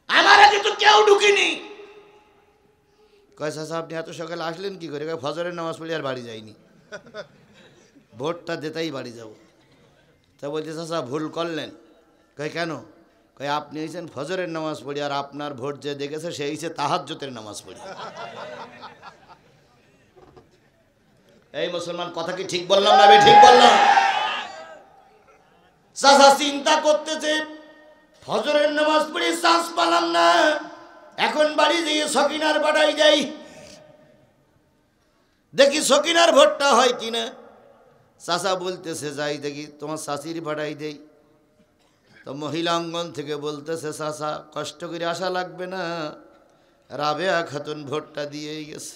Speaker 1: আমার আগে তো কেউ ঢুকিনি। কয় চাচা আপনি এত সকালে আসলেন কি করে? কয় ফজরের নামাজ পড়ে আর বাড়ি যাইনি, ভোটটা দিতেই বাড়ি যাব। তা বলছে চাচা ভুল করলেন। কয় কেন? কয় আপনি হয়েছেন ফজরের নামাজ পড়ি, আর আপনার ভোট যে দেখেছে সে হয়েছে তাহাজ্জুদের নামাজ পড়ি। এই মুসলমান, কথা কি ঠিক বললাম না? আমি ঠিক বললাম? চাচা চিন্তা করতেছে, ফজরের নামাজ পড়ি চান্স পালাম না, এখন বাড়ি দিয়ে সকিনার বাড়াই যাই, দেখি সকিনার ভোটটা হয় কিনা। চাচা বলতেছে, যাই দেখি তোমার চাচির বাড়াই দেই। তো মহিলা অঙ্গন থেকে বলতেছে, চাচা কষ্ট করে আসা লাগবে না, রাবেয়া খাতুন ভোটটা দিয়েই গেছে।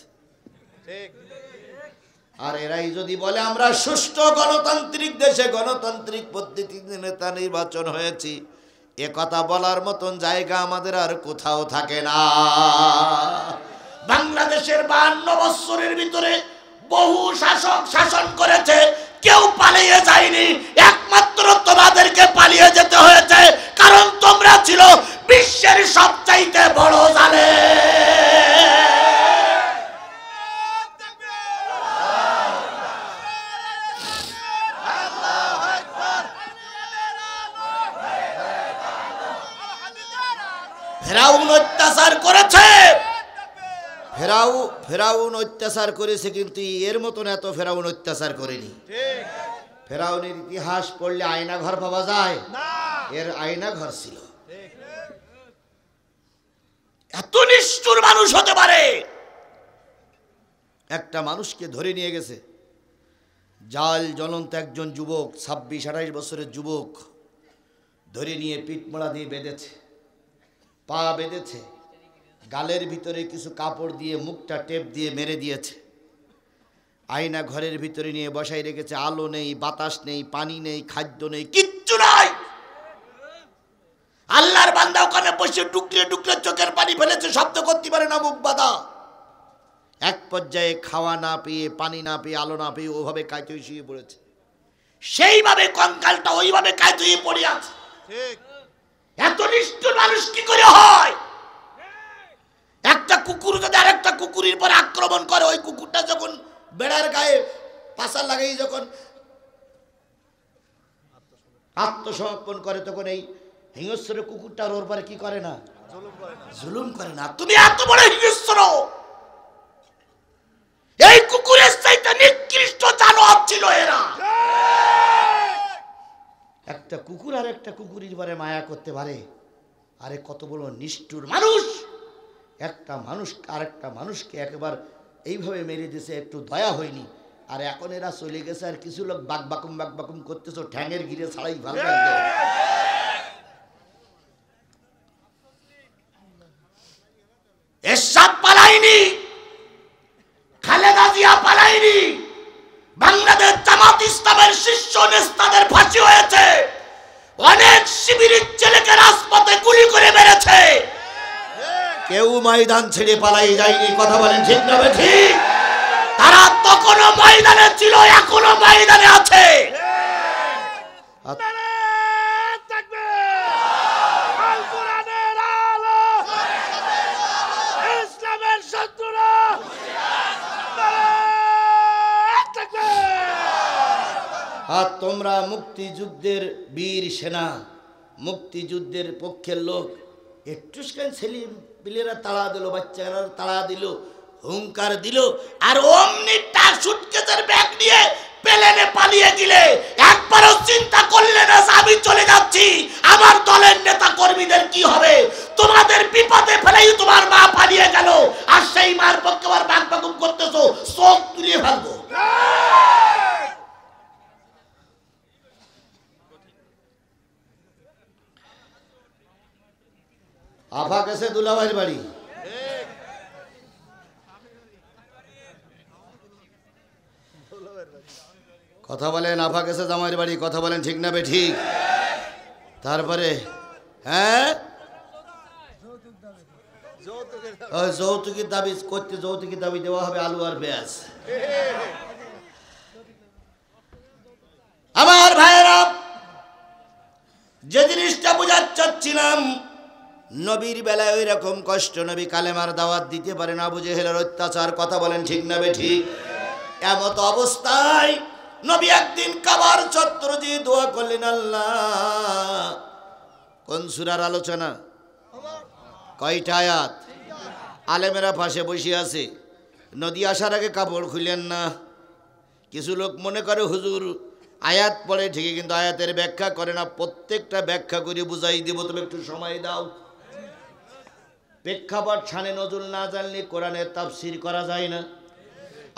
Speaker 1: আর এরাই যদি বলে আমরা সুষ্ঠু গণতান্ত্রিক দেশে গণতান্ত্রিক পদ্ধতিতে নেতা নির্বাচন হয়েছি, এ কথা বলার মতন জায়গা আমাদের আর কোথাও থাকে না। বাংলাদেশের 52 বছরের ভিতরে বহু শাসক শাসন করেছে, কেউ পালিয়ে যায়নি। একমাত্র তোমাদেরকে পালিয়ে যেতে হয়েছে, কারণ তোমরা ছিল বিশ্বের সবচাইতে বড় জালেম। ফেরাউন অত্যাচার করেছে, ফেরাউন অত্যাচার করেছে, কিন্তু এর মতন এত ফেরাউন অত্যাচার করেনি। ফেরাউনের ইতিহাস পড়লে আয়না ঘর পাওয়া যায় না, এর আয়না ঘর ছিল। এত নিষ্ঠুর মানুষ হতে পারে? একটা মানুষকে ধরে নিয়ে গেছে, জাল জ্বলন্ত একজন যুবক, 26-28 বছরের যুবক, ধরে নিয়ে পিঠমোড়া দিয়ে বেঁধেছে, পা বেঁধেছে, গালের ভিতরে কিছু কাপড় দিয়ে মুখটা টেপ দিয়ে মেরে দিয়েছে, আয়না ঘরের ভিতরে নিয়ে বসাই রেখেছে। আলো নেই, বাতাস নেই, পানি নেই, খাদ্য নেই, কিচ্ছু নাই। আল্লাহর বান্দা ওখানে বসে টুকরে টুকরে চোখের পানি ফেলেছে, শব্দ করতে পারে না, মুখ বাঁধা। এক পর্যায়ে খাওয়া না পেয়ে, পানি না পেয়ে, আলো না পেয়ে ওভাবে কায়তে শুয়ে পড়েছে। সেইভাবে কঙ্কালটা ওইভাবে কায়তে পড়ে আছে। এত নিষ্ঠুর মানুষ কি করে হয়? একটা কুকুর যদি আরেকটা কুকুরের পর আক্রমণ করে, ওই কুকুরটা যখন বেড়ার গায়ে পাশা লাগাই যখন আত্মসমর্পণ করে, তখন এই হিংস্র কুকুরটা ওর পরে কি করে না? জুলুম করে না। তুমি এত বড় হিংস্র, এই কুকুরের চাইতে নিকৃষ্ট জানোয়ার ছিল এরা। একটা কুকুর আর একটা কুকুরের পরে মায়া করতে পারে? আরে কত বড় নিষ্ঠুর মানুষ! একটা মানুষ আরেকটা মানুষকে একেবারে এইভাবে মেরে দিয়েছে, একটু দয়া হয়নি। আর এখন এরা চলে গেছে, আর কিছু লোক বাকবাকুম করতেছে, ঠ্যাঙের ঘিরে ছাড়াই ভালো লাগবে। এরশাদ পালাইনি, খালেদা জিয়া পালাইনি, বাংলাদেশ জামাত ইসলামের কেউ ময়দান ছেড়ে পালাই যায়নি, কথা বলেন ঠিক না ঠিক? তারা তখনও ময়দানে ছিল, এখনো ময়দানে আছে। আর তোমরা মুক্তিযুদ্ধের বীর সেনা, মুক্তিযুদ্ধের পক্ষের লোক, একটু ছেলে পিলেরা তাড়া দিল, বাচ্চারা তাড়া দিল, হুঙ্কার দিল, আর অমনি টাক সুটকেসের ব্যাগ নিয়ে প্লেনে পালিয়ে গেলে একবারও চিন্তা করলে না আমি চলে যাচ্ছি, আমার দলের নেতা কর্মীদের কি হবে? তোমাদের বিপদে ফেলেই তোমার মা পালিয়ে গেল, আর সেই মার পক্ষে আবার বাগ বাগুম করতেছো, চোখ তুলিয়ে ফেলবো। আফা গেছে দুলাভাইয়ের বাড়ি, কথা বলেন। আফা গেছে জামাইয়ের বাড়ি, কথা বলেন ঠিক না বে ঠিক? তারপরে হ্যাঁ যৌতুকের দাবি করতে, যৌতুকের দাবি দেওয়া হবে আলু আর পেঁয়াজ। আমার ভাইয়েরা, যে জিনিসটা বোঝাতে চাচ্ছিলাম, নবীর বেলায় ওই রকম কষ্ট, নবী কালেমার দাওয়াত দিতে পারেন, আবু জেহেলের অত্যাচার, কথা বলেন ঠিক না বে ঠিক? এমত অবস্থায় নবী একদিন কাবার চত্বর দিয়ে দোয়া করলেন, আল্লাহ। কোন সূরার আলোচনা? কয়টা আয়াত? আলেমেরা পাশে বসে আছে, নদী আসার আগে কাপড় খুলেন না। কিছু লোক মনে করে হুজুর আয়াত পড়ে ঠিকই, কিন্তু আয়াতের ব্যাখ্যা করে না। প্রত্যেকটা ব্যাখ্যা করে বুঝাই দিব, তুমি একটু সময় দাও। প্রেক্ষাপট ছানে নজরুল না জানলে কোরআনের তাফসীর করা যায় না।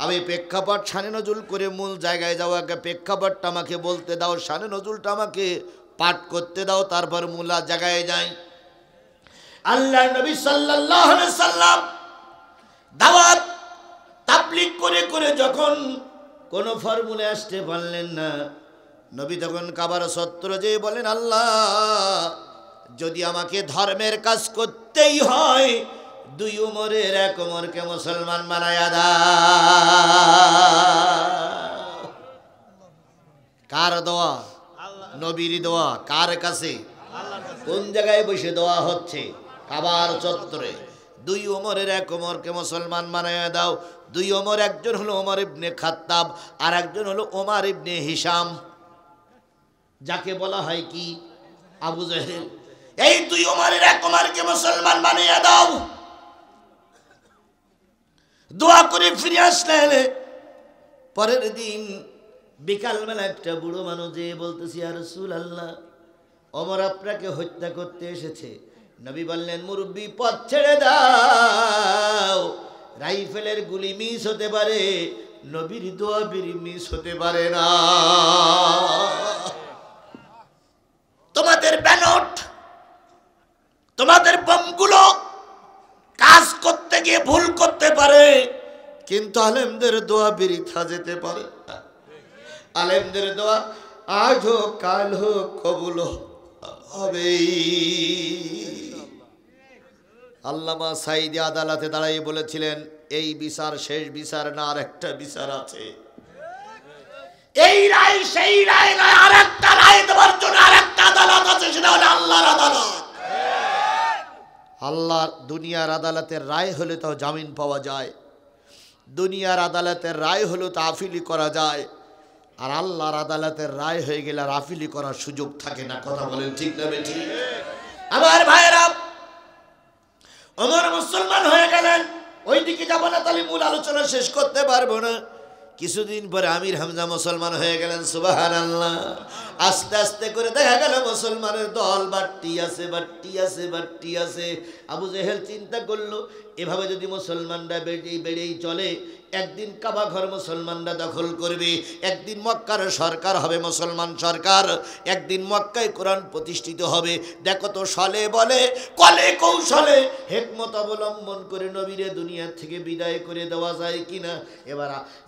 Speaker 1: আমি প্রেক্ষাপট ছানে নজরুল করে মূল জায়গায় যাও, আগে প্রেক্ষাপটটা আমাকে বলতে দাও, ছানে নজরুলটা আমাকে পাঠ করতে দাও, তারপর মূল জায়গায় যাই। আল্লাহ নবী সাল্লাল্লাহু আলাইহি সাল্লাম দাওয়াত তাবলীগ করে করে যখন কোন ফর্মুলে আসতে পারলেন না, নবী তখন কাবার চত্বরে যেয়ে বলেন, আল্লাহ, যদি আমাকে ধর্মের কাজ করতেই হয়, দুই উমরের এক উমরকে মুসলমান বানায়া দাও। কার দোয়া? নবীর দোয়া। কার কাছে? কোন জায়গায় বসে দোয়া হচ্ছে? কাবার চত্বরে। দুই উমরের এক উমরকে মুসলমান বানায়া দাও। দুই ওমর, একজন হলো ওমর ইবনে খাত্তাব, আর একজন হলো ওমর ইবনে হিশাম, যাকে বলা হয় কি আবু জেহেল। এই দুই ওমরের এক ওমরকে মুসলমান বানিয়ে দাও। দোয়া করে ফিরে আসলেন। পরের দিন বিকালবেলা একটা বুড়ো মানুষ যে বলতেছি, ইয়া রাসূলুল্লাহ, ওমর আপনাকে হত্যা করতে এসেছে। নবী বললেন, মুরব্বি, পথ ছেড়ে দাও। রাইফেলের গুলি মিস হতে পারে, নবীর দোয়া মিস হতে পারে না। তোমাদের ব্যানট, তোমাদের বোমগুলো কাজ করতে গিয়ে ভুল করতে পারে, কিন্তু আলেমদের দোয়া বৃথা যেতে পারে। আলেমদের দোয়া আজ হোক কাল হোক কবুল হবেই। আল্লামা সাঈদী আদালতে দাঁড়িয়ে বলেছিলেন, এই বিচার শেষ বিচার না, আর একটা বিচার আছে। এই রায় সেই রায় নয়, আর একটা রায় দেওয়ার জন্য আর একটা আদালত আছে, সেটা হলো আল্লাহর আদালত। আল্লাহর দুনিয়ার আদালতের রায় হলে তো জামিন পাওয়া যায়, দুনিয়ার আদালতের রায় হলে তো আপিল করা যায়, আর আল্লাহর আদালতের রায় হয়ে গেলে আর আপিল করার সুযোগ থাকে না। কথা বলেন ঠিক না ঠিক? আমার ভাইয়েরা, ওমর মুসলমান হয়ে গেলেন। ওইদিকে যাবো না, তাহলে মূল আলোচনা শেষ করতে পারবো না। কিছুদিন পরে আমির হামজা মুসলমান হয়ে গেলেন। সুবহানাল্লাহ। আস্তে আস্তে করে দেখা গেল মুসলমানের দল বাড়তি আছে, বাড়তি আছে, বাড়তি আছে। আবু জেহেল চিন্তা করলো, এভাবে যদি মুসলমানরা বেড়েই চলে, একদিন কাবা ঘর মুসলমানরা দখল করবে, একদিন মক্কার সরকার হবে মুসলমান সরকার, একদিন মক্কায় কোরআন প্রতিষ্ঠিত হবে। দেখো তো সলে বলে কলে কৌশলে হিকমত অবলম্বন করে নবীরে দুনিয়া থেকে বিদায় করে দেওয়া যায় কিনা।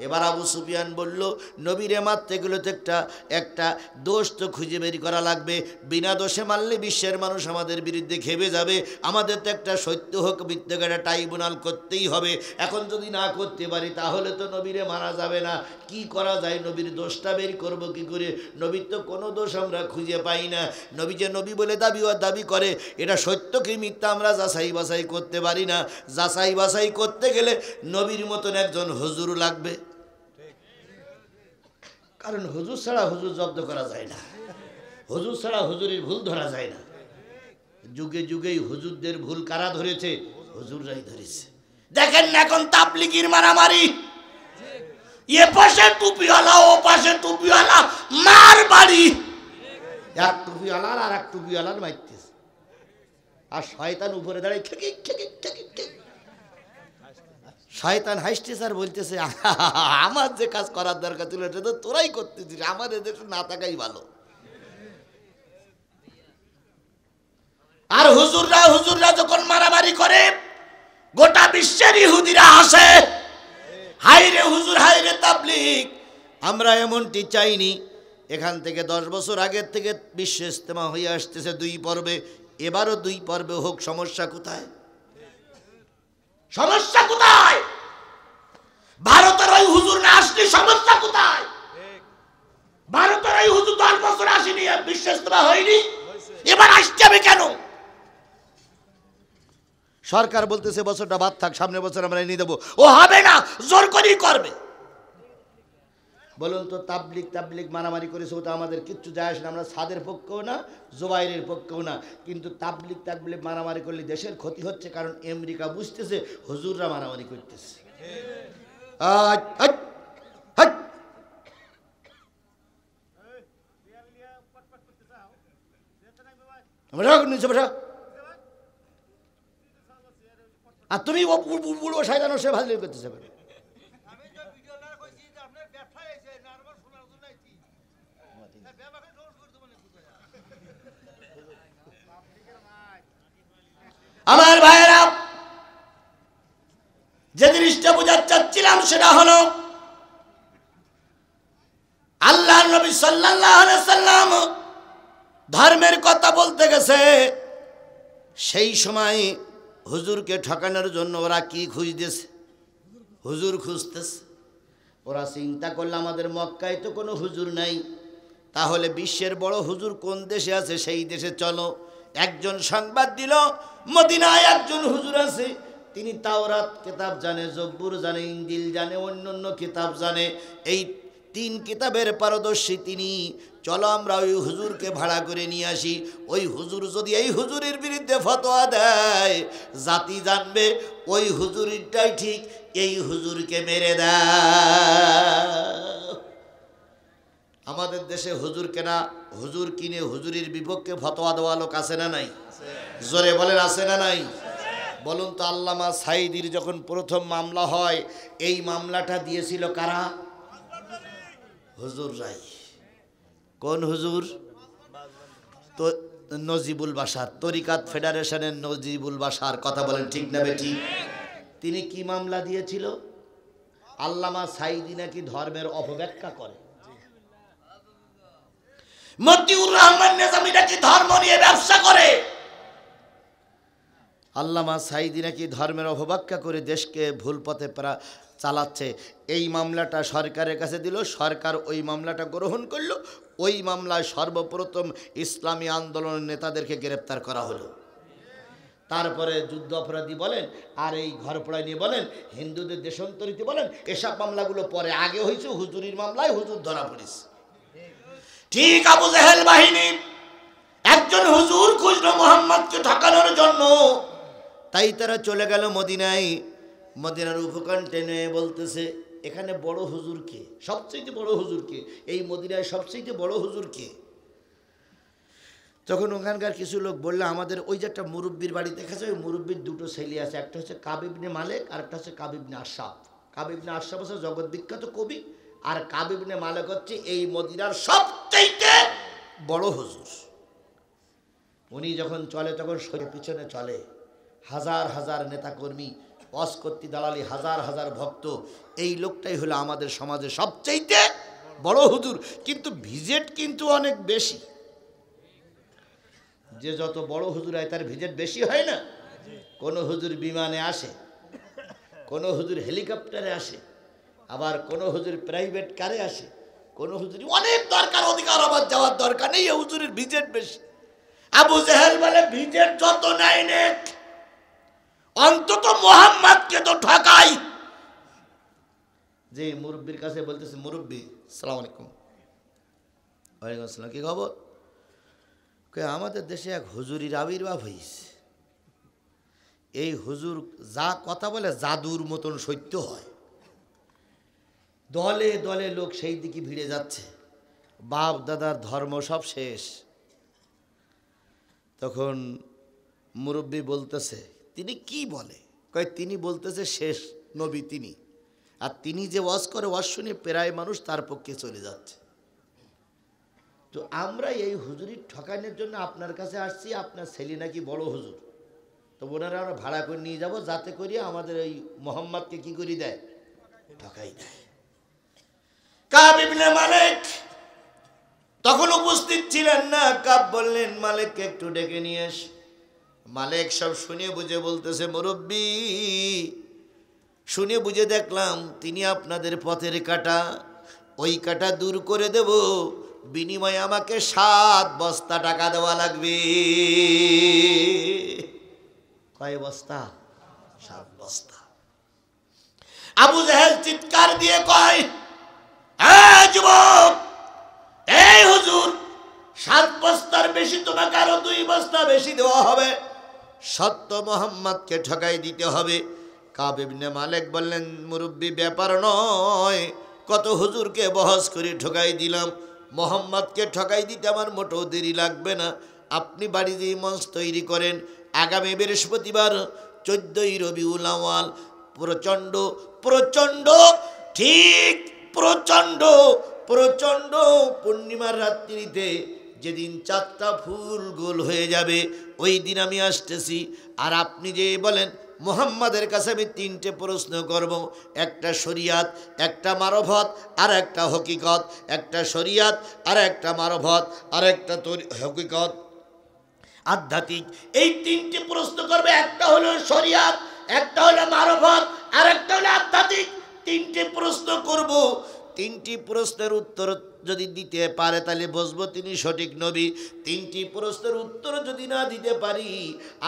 Speaker 1: এবার আবু সুফিয়ান বলল, নবীরে মারতে গেলে তো একটা দোষ তো খুঁজে বের করা লাগবে, বিনা দোষে মারলে বিশ্বের মানুষ আমাদের বিরুদ্ধে খেপে যাবে, আমাদের তো একটা সত্য হোক মিথ্যাকে একটা ট্রাইব্যুনাল করতেই হবে। এখন যদি না করতে পারি তাহলে তো নবীরে মারা যাবে না। কি করা যায়, নবীর দোষটা বের করব কি করে? নবীর তো কোনো দোষ আমরা খুঁজে পাই না। নবী যে নবী বলে দাবি করে, এটা সত্য কি মিথ্যা আমরা যাচাই বাছাই করতে পারি না। যাচাই বাছাই করতে গেলে নবীর মতন একজন হুজুর লাগবে, কারণ হুজুর ছাড়া হুজুর জব্দ করা যায় না, হুজুর ছাড়া হুজুরের ভুল ধরা যায় না। যুগে যুগেই হুজুরদের ভুল কারা ধরেছে? হুজুররাই ধরেছে। দেখেন না এখন তাবলীগীর মারামারি, এ পাশে টুপিওয়ালা ও পাশে টুপিওয়ালা মার বাড়ি, এক টুপিওয়ালার আর এক টুপিওয়ালার মারতেছে, আর শয়তান উপরে দাঁড়িয়ে শয়তান হাসতেছে আর বলতেছে, আমার যে কাজ করার দরকার ছিল এটা তো তোরাই করতেছিস, আমার এদের না থাকাই ভালো। আর হুজুররা যখন মারামারি করে, গোটা বিশ্বের ইহুদিরা আসে, হাইরে হুজুর, হাইরে তাবলীগ। আমরা এমনটি চাইনি। এখান থেকে 10 বছর আগের থেকে বিশ্ব ইজতেমা হয়ে আসতেছে 2 পর্বে, এবারও 2 পর্বে হোক। সমস্যা কোথায়? সমস্যা কোথায়? ভারতের ওই হুজুর না আসলে সমস্যা কোথায়? ভারতের ওই হুজুর 10 বছর আসেনি, বিশ্ব ইজতেমা হয়নি, এবার আসতে হবে কেন? সরকার বলতেছে বছরটা বাদ থাক, সামনের বছর আমরা নিয়ে দেবো। ও হবে না, জোর করেই করবে। বলুন তো, তাবলীগ মারামারি করেছে, ওটা আমাদের কিচ্ছু যায় আসে না, আমরা সাদের পক্ষেও না, জুবাইরের পক্ষেও না। কিন্তু তাবলীগ মারামারি করলে দেশের ক্ষতি হচ্ছে, কারণ আমেরিকা বুঝতেছে হুজুররা মারামারি করতেছে। আর তুমি বুড়ো শয়তান সে ভালো করতেছে। আমার ভাইয়েরা, যে জিনিসটা বোঝাতে চাচ্ছিলাম সেটা হলো, আল্লাহর নবী সাল্লাল্লাহু আলাইহি সাল্লাম ধর্মের কথা বলতে গেছে, সেই সময় হুজুরকে ঠকানোর জন্য ওরা কি খুঁজতেছে? হুজুর খুঁজতেছে। ওরা চিন্তা করলে আমাদের মক্কায় তো কোনো হুজুর নাই, তাহলে বিশ্বের বড় হুজুর কোন দেশে আছে সেই দেশে চলো। একজন সংবাদ দিল, মদিনায় একজন হুজুর আছে, তিনি তাওরাত কিতাব জানে, জব্বুর জানে, ইনজিল জানে, অন্যান্য কিতাব জানে, এই 3 কিতাবের পারদর্শী তিনি। চলো আমরা ওই হুজুরকে ভাড়া করে নিয়ে আসি। ওই হুজুর যদি এই হুজুরের বিরুদ্ধে ফতোয়া দেয়, জাতি জানবে ওই হুজুরটাই ঠিক, এই হুজুরকে মেরে দেয়। আমাদের দেশে হুজুর কিনে হুজুরের বিপক্ষে ফতোয়া দেওয়া লোক আছে না নাই? জোরে বলেন, আছে না নাই? বলুন তো, আল্লামা সাঈদীর যখন প্রথম মামলা হয়, এই মামলাটা দিয়েছিল কারা? হুজুররাই। কোন হুজুর? তো নজিবুল বাশার, তরিকাত ফেডারেশনের নজিবুল বাশার। কথা বলেন ঠিক না বেঠিক? তিনি কি মামলা দিয়েছিল? আল্লামা সাঈদী নাকি ধর্মের অপব্যাখ্যা করে। মতিউর রহমান নিজামী নাকি ধর্ম নিয়ে ব্যবসা করে। আল্লামা সাঈদী নাকি ধর্মের অপব্যাখ্যা করে দেশকে ভুল পথে চালাচ্ছে। এই মামলাটা সরকারের কাছে দিল, সরকার ওই মামলাটা গ্রহণ করল। ওই মামলায় সর্বপ্রথম ইসলামী আন্দোলনের নেতাদেরকে গ্রেপ্তার করা হলো। তারপরে যুদ্ধ অপরাধী বলেন, আর এই ঘরপোড়ায় নিয়ে বলেন, হিন্দুদের দেশান্তরিতে বলেন, এসব মামলাগুলো পরে, আগে হয়েছে হুজুরির মামলায় হুজুর ধরা পড়েছে। ঠিক আবু জেহেল বাহিনী একজন হুজুর খুঁজলো মুহাম্মদকে ঠকানোর জন্য, তাই তারা চলে গেল মদিনায়। মদিনার উপকণ্ঠে নিয়ে বলতেছে, এখানে বড় হুজুর কে? সবচেয়ে বড় হুজুর কে? এই মদিনায় সবচেয়ে বড় হুজুর কে? তখন ওখানকার কিছু লোক বললো, আমাদের ওই যে একটা মুরব্বির বাড়ি দেখেছে, ওই মুরব্বির দুটো ছেলে আছে, একটা হচ্ছে কাব ইবনে মালিক আর একটা হচ্ছে কাব ইবনে আশরাফ। কাব ইবনে আশরাফ হচ্ছে জগৎ বিখ্যাত কবি, আর কাব ইবনে মালিক হচ্ছে এই মদিনার সবচেয়ে বড় হুজুর। উনি যখন চলে তখন শরীরের পিছনে চলে হাজার হাজার নেতাকর্মী, অস্কর্তি দালালি, হাজার হাজার ভক্ত। এই লোকটাই হলো আমাদের সমাজে সবচেয়ে বড় হুজুর, কিন্তু ভিজিট কিন্তু অনেক বেশি। যে যত বড় হুজুর হয় তার ভিজিট বেশি হয় না? কোনো হুজুর বিমানে আসে, কোনো হুজুর হেলিকপ্টারে আসে, আবার কোনো হুজুর প্রাইভেট কারে আসে, কোনো হুজুর অনেক দরকার, অধিকার আবার যাওয়ার দরকার নেই, এই হুজুরের ভিজিট বেশি। আবু জেহেল বলে ভিজিট যত নাই নেক, অন্তত মোহাম্মদকে তো ঠকাই। যে মুরব্বির কাছে বলতেছে, মুরব্বি আসসালামু আলাইকুম। ওয়ালাইকুম আসসালাম, কি খবর? আমাদের দেশে এক হুজুরির আবির্ভাব হয়েছে, এই হুজুর যা কথা বলে জাদুর মতন সত্য হয়। দলে দলে লোক সেই দিকে ভিড়ে যাচ্ছে, বাপ দাদার ধর্ম সব শেষ। তখন মুরব্বি বলতেছে, তিনি কি বলে? কয় তিনি বলতেছে শেষ নবী তিনি, আর তিনি যে ওয়াজ করে ওয়াজ শুনে প্রায় মানুষ তার পক্ষে চলে যাচ্ছে। তো আমরা এই হুজুরির ঠকানোর জন্য আপনার কাছে আসছি, আপনার ছেলে নাকি বড় হুজুর, তো ওনারা আমরা ভাড়া করে নিয়ে যাব, যাতে করিয়ে আমাদের এই মোহাম্মদকে কি করে দেয়, ঠকাই দেয়। কাব ইবনে মালিক তখন উপস্থিত ছিলেন না। কাব বললেন, মালিককে একটু ডেকে নিয়ে এস। মালিক সব শুনে বুঝে বলতেছে, মুরব্বি শুনে বুঝে দেখলাম তিনি আপনাদের পথের কাঁটা, ওই কাঁটা দূর করে দেব, বিনিময়ে আমাকে 7 বস্তা টাকা দেওয়া লাগবে। কয় বস্তা? 7 বস্তা। আবু জেহেল চিৎকার দিয়ে কয়, যুবক, এই হুজুর 7 বস্তার বেশি তোমাকে আরো 2 বস্তা বেশি দেওয়া হবে, সত্য মোহাম্মদকে ঠকাই দিতে হবে। কাব ইবনে মালিক বললেন, মুরব্বি ব্যাপার নয়, কত হুজুরকে বহস করে ঠকাই দিলাম, মোহাম্মদকে ঠকাই দিতে আমার মোটেও দেরি লাগবে না। আপনি বাড়ি দিয়ে মঞ্চ তৈরি করেন, আগামী বৃহস্পতিবার 14ই রবিউল আউয়াল, প্রচণ্ড প্রচণ্ড ঠিক প্রচণ্ড প্রচণ্ড পূর্ণিমার রাত্রিতে যেদিন 4টা ফুল গোল হয়ে যাবে, ওই দিন আমি আসতেছি। আর আপনি যে বলেন মুহাম্মাদের কাছে আমি 3টে প্রশ্ন করব, একটা শরিয়াত, একটা মারফত, আর একটা হকিকত। একটা শরিয়াত, আর একটা মারফত, আর একটা হকিকত আধ্যাত্মিক। এই 3টে প্রশ্ন করবে, একটা হলো শরিয়াত, একটা হলো মারফত, আর একটা হলো আধ্যাত্মিক। 3টে প্রশ্ন করব। 3টি প্রশ্নের উত্তর যদি দিতে পারে তাহলে বুঝবো তিনি সঠিক নবী। 3টি প্রশ্নের উত্তর যদি না দিতে পারি,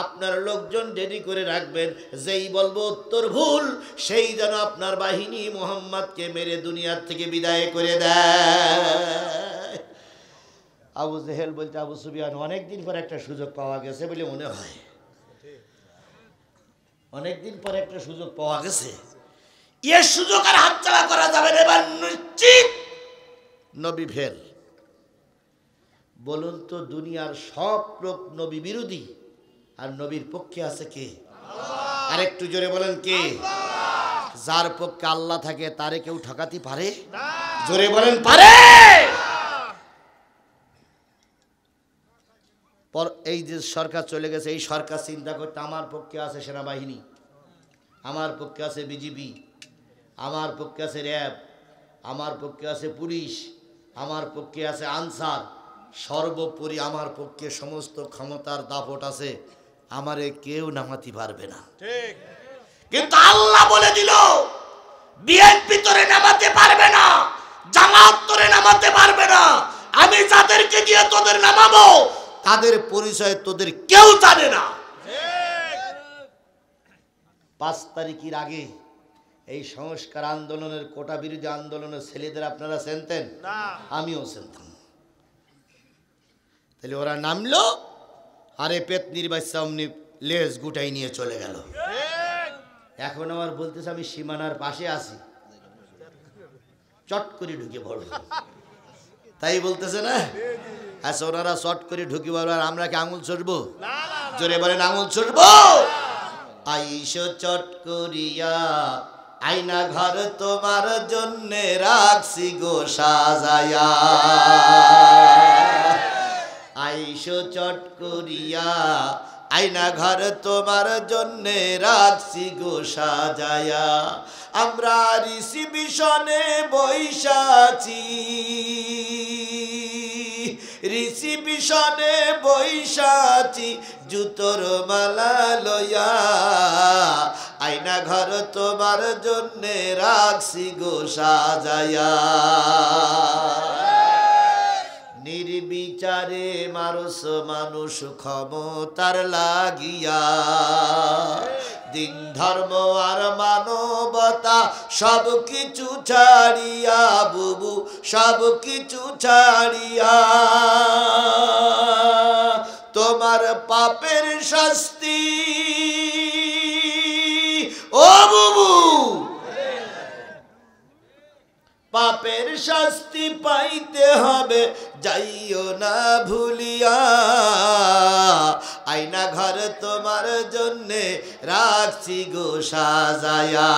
Speaker 1: আপনার লোকজন রেডি করে রাখবেন, যেই বলবো উত্তর ভুল সেই যেন আপনার বাহিনী মুহাম্মদকে মেরে দুনিয়ার থেকে বিদায় করে দেয়। আবু জেহেল বলতে, আবু সুফিয়ান অনেকদিন পর একটা সুযোগ পাওয়া গেছে বলে মনে হয়, অনেকদিন পর একটা সুযোগ পাওয়া গেছে, এর সুযোগ আর হাতছাড়া করা যাবে না, এবার নিশ্চিত নবী ফেল। বলুন তো, দুনিয়ার সব লোক নবী বিরোধী, আর নবীর পক্ষে আছে কে? আর একটু জোরে বলেন কে? যার পক্ষে আল্লাহ থাকে তারে কেউ ঠকাতে পারে? জোরে বলেন পারে? এই যে সরকার চলে গেছে, এই সরকার চিন্তা করতে আমার পক্ষে আছে সেনাবাহিনী, আমার পক্ষে আছে বিজিবি, আমার পক্ষে আছে র্যাব, আমার পক্ষে আছে পুলিশ, আমার পক্ষে আছে আনসার, সর্বোপরি আমার পক্ষে সমস্ত ক্ষমতার দাপট আছে, আমারে কেউ নামাতে পারবে না। ঠিক। কিন্তু আল্লাহ বলে দিল, বিএনপি তোরে নামাতে পারবে না, জামাত তোরে নামাতে পারবে না, আমি যাদেরকে দিয়ে তোদের নামাবো তাদের পরিচয় তোদের কেউ জানে না। 5 তারিখের আগে এই সংস্কার আন্দোলনের, কোটা বিরোধী আন্দোলনের ছেলেদের আপনারা চিনতেন? আমিও চিনতাম। তাহলে ওরা নামলো, আরে পেতনির বাচ্চা অমনি লেজ গুটাই নিয়ে চলে গেল। এখন আমার বলতেছে আমি সীমানার পাশে আছি, চট করে ঢুকে পড়ব। তাই বলতেছে না? আচ্ছা, ওনারা শর্ট করে ঢুকি বলবো আর আমরা কি আঙুল চড়বো? জোরে বলেন, আঙুল চড়বো? আইসো চট করিয়া আয়না ঘর তোমার জন্যে রাখছি গো সাজায়া। আইসো চট করিয়া আয়না ঘর তোমার জন্যে রাখছি গো সাজায়া। আমরা রিসিপশনে বৈশাছি, রিসিপশনে বৈশাছি জুতোর মালা লয়া। আয়না ঘর তোমার জন্যে রাখছি গো সাজায়া। নির্বিচারে মারস মানুষ ক্ষমতার লাগিয়া, দিন ধর্ম আর মানবতা সব কিছু ছাড়িয়া, বুবু সব কিছু ছাড়িয়া। তোমার পাপের শাস্তি ও বুবু, পাপের শাস্তি পাইতে হবে, যাইও না ভুলিয়া। আয়না ঘর তোমার জন্যে রাখছি গো সাজায়া।